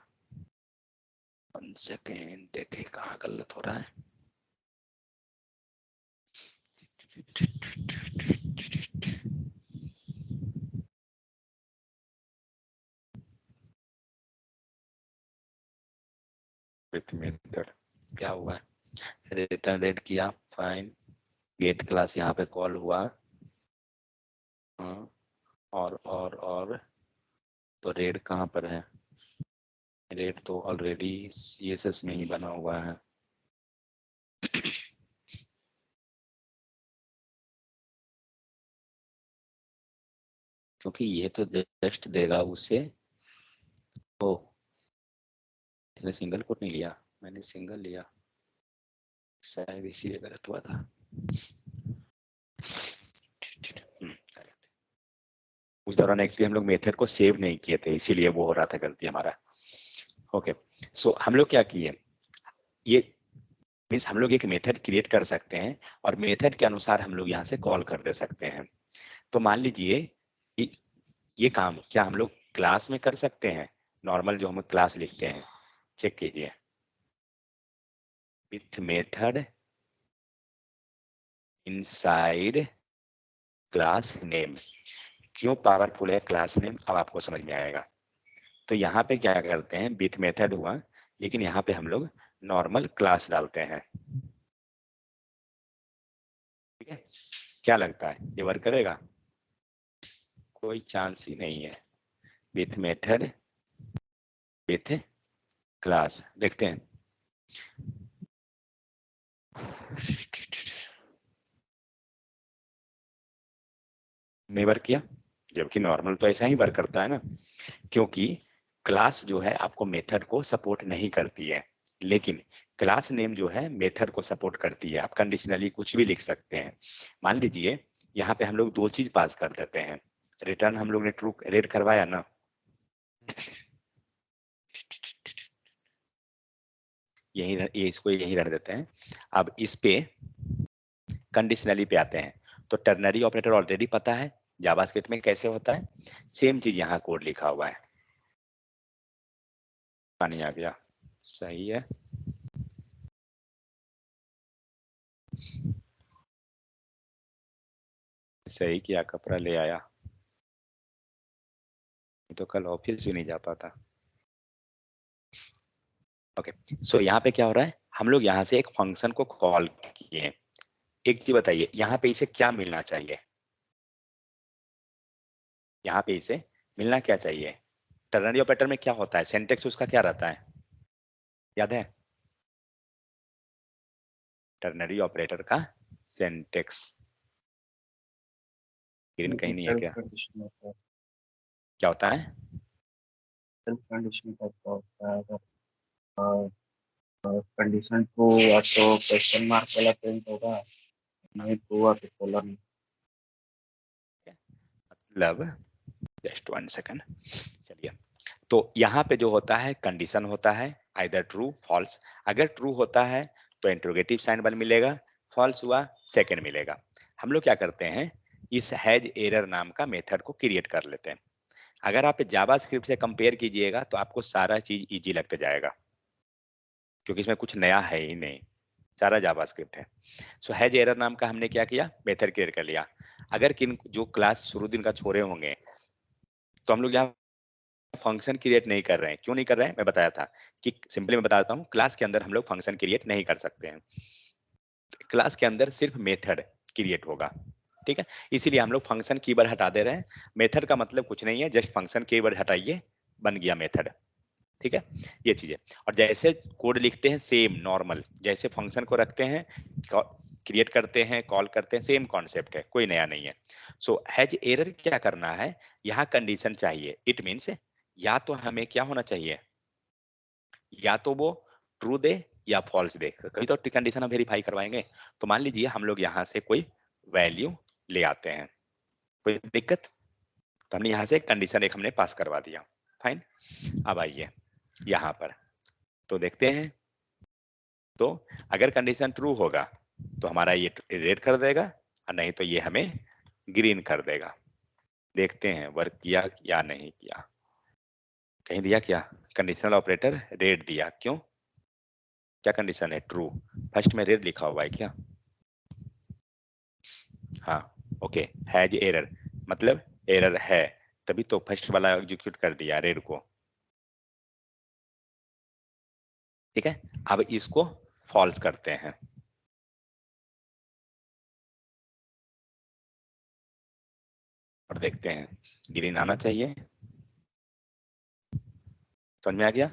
1 सेकेंड देखे कहाँ गलत हो रहा है। विथ मेथड क्या हुआ है, रिटर्न रेड किया, फाइन, गेट क्लास यहाँ पे कॉल हुआ, हाँ, और तो रेड कहाँ पर है, रेड तो ऑलरेडी CSS में ही बना हुआ है। क्योंकि ये तो जस्ट देगा उसे, ओ इसने सिंगल कोट नहीं लिया, मैंने सिंगल लिया, शायद इसीलिए गलत हुआ था। उस दौरान एक्चुअली हम लोग मेथड को सेव नहीं किए थे, इसीलिए वो हो रहा था गलती हमारा। ओके, सो हम लोग क्या किए, ये मीन्स हम लोग एक मेथड क्रिएट कर सकते हैं और मेथड के अनुसार हम लोग यहाँ से कॉल कर दे सकते हैं। तो मान लीजिए ये काम क्या हम लोग क्लास में कर सकते हैं, नॉर्मल जो हम क्लास लिखते हैं, चेक कीजिए, with method inside class name. क्यों पावरफुल है क्लास नेम, अब आपको समझ में आएगा। तो यहाँ पे क्या करते हैं, विथ मेथड हुआ, लेकिन यहाँ पे हम लोग नॉर्मल क्लास डालते हैं, ठीक है। क्या लगता है ये वर्क करेगा, कोई चांस ही नहीं है। विथ मेथड विथ क्लास, देखते हैं नहीं वर्क किया, जबकि नॉर्मल तो ऐसा ही वर्क करता है ना, क्योंकि क्लास जो है आपको मेथड को सपोर्ट नहीं करती है, लेकिन क्लास नेम जो है मेथड को सपोर्ट करती है। आप कंडीशनली कुछ भी लिख सकते हैं। मान लीजिए यहाँ पे हम लोग दो चीज पास कर देते हैं, रिटर्न हम लोग ने ट्रू रेड करवाया ना, यही ये इसको यही रख देते हैं। अब इस पे कंडीशनली पे आते हैं, तो टर्नरी ऑपरेटर ऑलरेडी पता है जावास्क्रिप्ट में कैसे होता है, सेम चीज यहाँ कोड लिखा हुआ है। पानी आ गया, सही है। सही किया, कपड़ा ले आया, तो कल ऑफिस भी नहीं जा पाता। ओके, सो यहाँ पे क्या हो रहा है, हम लोग यहाँ से एक फंक्शन को कॉल किए। एक चीज बताइए, यहाँ पे इसे क्या मिलना चाहिए, यहाँ पे इसे मिलना क्या चाहिए। टर्नरी ऑपरेटर में क्या होता है, सिंटैक्स उसका क्या रहता है, याद है? टर्नरी ऑपरेटर का सिंटैक्स ग्रीन कहीं नहीं है क्या, कंडीशन होता है, क्या होता है? सेल्फ कंडीशन टाइप का होता है। अगर कंडीशन ट्रू हुआ तो क्वेश्चन मार्क वाला प्रिंट होगा, नहीं ट्रू हुआ तो कोलन। मतलब जस्ट 1 सेकंड, चलिए। तो यहाँ पे जो होता है कंडीशन होता है आइदर ट्रू फॉल्स। अगर ट्रू होता है तो इंट्रोगेटिव साइन 1 मिलेगा, फॉल्स हुआ सेकंड मिलेगा। हम लोग क्या करते हैं, इस हैज एरर नाम का मेथड को क्रिएट कर लेते हैं। अगर आप जावास्क्रिप्ट से कंपेयर कीजिएगा तो आपको सारा चीज इजी लगते जाएगा, क्योंकि इसमें कुछ नया है ही नहीं, सारा जावास्क्रिप्ट है। सो हैज एरर नाम का हमने क्या किया, मेथड क्रिएट कर लिया। अगर किन जो क्लास शुरू दिन का छोड़े होंगे तो हम लोग यहाँ फंक्शन क्रिएट नहीं कर रहे हैं। क्यों नहीं कर रहे हैं, मैं बताया था कि सिंपली मैं बताता हूँ, क्लास के अंदर हम लोग फंक्शन क्रिएट नहीं कर सकते हैं। क्लास के अंदर सिर्फ मेथड क्रिएट होगा, ठीक है। इसीलिए हम लोग फंक्शन कीवर्ड हटा दे रहे हैं। मेथड का मतलब कुछ नहीं है, जस्ट फंक्शन कीवर्ड हटाइए, बन गया मेथड, ठीक है। ये चीजें, और जैसे कोड लिखते हैं सेम नॉर्मल, जैसे फंक्शन को रखते हैं, क्रिएट करते हैं, कॉल करते हैं, सेम कॉन्सेप्ट है, कोई नया नहीं है। सो हैज एरर क्या करना है, यहाँ कंडीशन चाहिए। इट मीन्स या तो हमें क्या होना चाहिए, या तो वो ट्रू दे या फॉल्स दे। कभी तो कंडीशन हम वेरीफाई करवाएंगे। तो मान लीजिए हम लोग यहाँ से कोई वैल्यू ले आते हैं, कोई दिक्कत, तो हमने यहाँ से कंडीशन एक हमने पास करवा दिया, फाइन। अब आइए यहाँ पर तो देखते हैं, तो अगर कंडीशन ट्रू होगा तो हमारा ये रेड कर देगा, और नहीं तो ये हमें ग्रीन कर देगा। देखते हैं वर्क किया या नहीं किया। कहीं दिया क्या, कंडीशनल ऑपरेटर रेड दिया, क्यों, क्या कंडीशन है, ट्रू। फर्स्ट में रेड लिखा हुआ है क्या, हाँ ओके। हैज एरर मतलब एरर है, तभी तो फर्स्ट वाला एग्जीक्यूट कर दिया रेड को, ठीक है। अब इसको फॉल्स करते हैं और देखते हैं ग्रीन आना चाहिए। समझ में आ गया,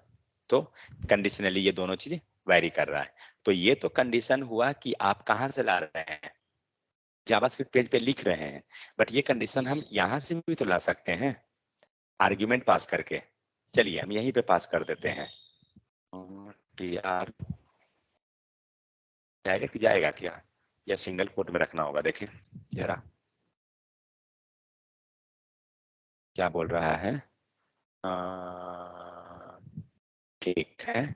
तो कंडीशनली ये दोनों चीजें वैरी कर रहा है। तो ये तो कंडीशन हुआ कि आप कहाँ से ला रहे हैं, जावास्क्रिप्ट पेज पे लिख रहे हैं, बट ये कंडीशन हम यहाँ से भी तो ला सकते हैं, आर्ग्यूमेंट पास करके। चलिए हम यहीं पे पास कर देते हैं, tr डायरेक्ट जाएगा क्या, या सिंगल कोट में रखना होगा, देखिए जरा क्या बोल रहा है। ठीक है,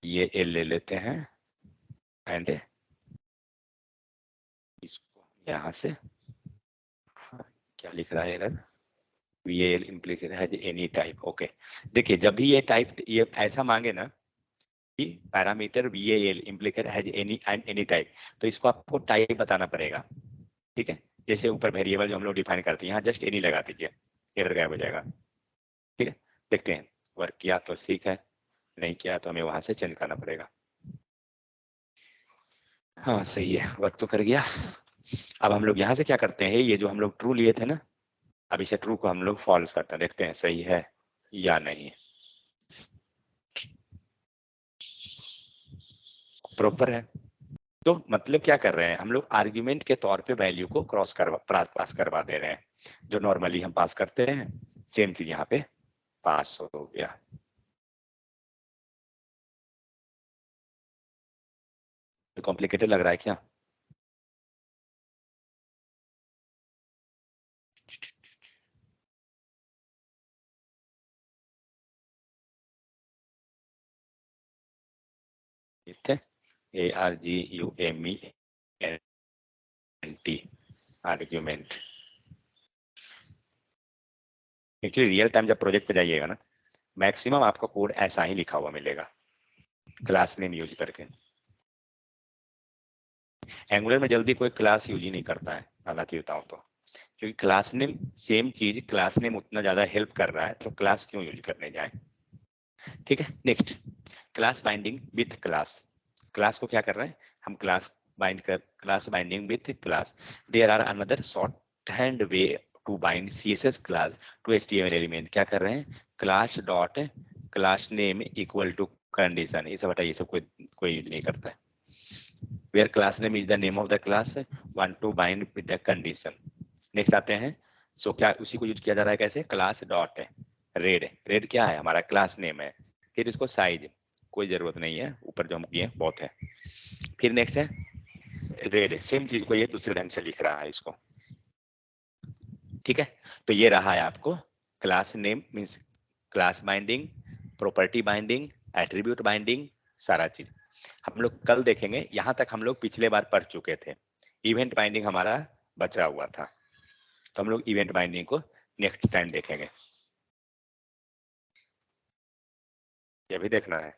ये एल ले लेते हैं एंड इसको यहाँ से, क्या लिख रहा है एरर, VAL इम्प्लीकेट है एनी टाइप, ओके। देखिए जब भी ये टाइप ये ऐसा मांगे ना कि parameter VAL implicate has any and any type, तो इसको आपको टाइप बताना पड़ेगा, ठीक है। जैसे ऊपर वेरिएबल जो हम लोग डिफाइन करते हैं, यहाँ जस्ट एनी लगा दीजिए, एरर गायब हो जाएगा, ठीक है। देखते हैं वर्क किया तो ठीक है, नहीं किया तो हमें वहां से चेंज करना पड़ेगा। हाँ सही है, वर्क तो कर गया। अब हम लोग यहाँ से क्या करते हैं, ये जो हम लोग ट्रू लिए थे ना, अब इसे ट्रू को हम लोग फॉल्स करते हैं, देखते हैं सही है या नहीं। प्रॉपर है। तो मतलब क्या कर रहे हैं हम लोग, आर्ग्यूमेंट के तौर पे वैल्यू को पास करवा दे रहे हैं, जो नॉर्मली हम पास करते हैं। सेम चीज यहाँ पे पास हो गया। कॉम्प्लिकेटेड लग रहा है क्या? ARGUMENT argument. Actually real time जब प्रोजेक्ट पे जाइएगा ना, मैक्सिमम आपका कोड ऐसा ही लिखा हुआ मिलेगा, क्लास नेम यूज करके। एंगुलर में जल्दी कोई क्लास यूज ही नहीं करता है, हालांकि बताऊं तो, क्योंकि क्लास नेम सेम चीज, क्लास नेम उतना ज्यादा हेल्प कर रहा है तो क्लास क्यों यूज करने जाए। ठीक है, next, class binding with class. Class को क्या कर रहे हैं हम, class binding with class. There are another short hand way to bind CSS class to HTML element. क्या कर रहे हैं, class dot class name equal to condition. ये सब हटाइए, सब कोई यूज नहीं करता है। where class name is the name of the class want to bind with the condition। Next आते हैं, सो क्या उसी को यूज किया जा रहा है कैसे, क्लास डॉट रेड। रेड क्या है, हमारा क्लास नेम है। फिर इसको साइज कोई जरूरत नहीं है, ऊपर जो हम किए बहुत है। फिर नेक्स्ट है रेड, सेम चीज को ये दूसरे ढंग से लिख रहा है इसको। ठीक है, तो ये रहा है आपको class name means class binding, property binding, attribute binding, सारा चीज हम लोग कल देखेंगे। यहां तक हम लोग पिछले बार पढ़ चुके थे। इवेंट बाइंडिंग हमारा बचा हुआ था, तो हम लोग इवेंट बाइंडिंग को नेक्स्ट टाइम देखेंगे। ये भी देखना है।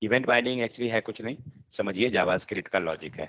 इवेंट बाइंडिंग एक्चुअली है कुछ नहीं, समझिए जावास्क्रिप्ट का लॉजिक है।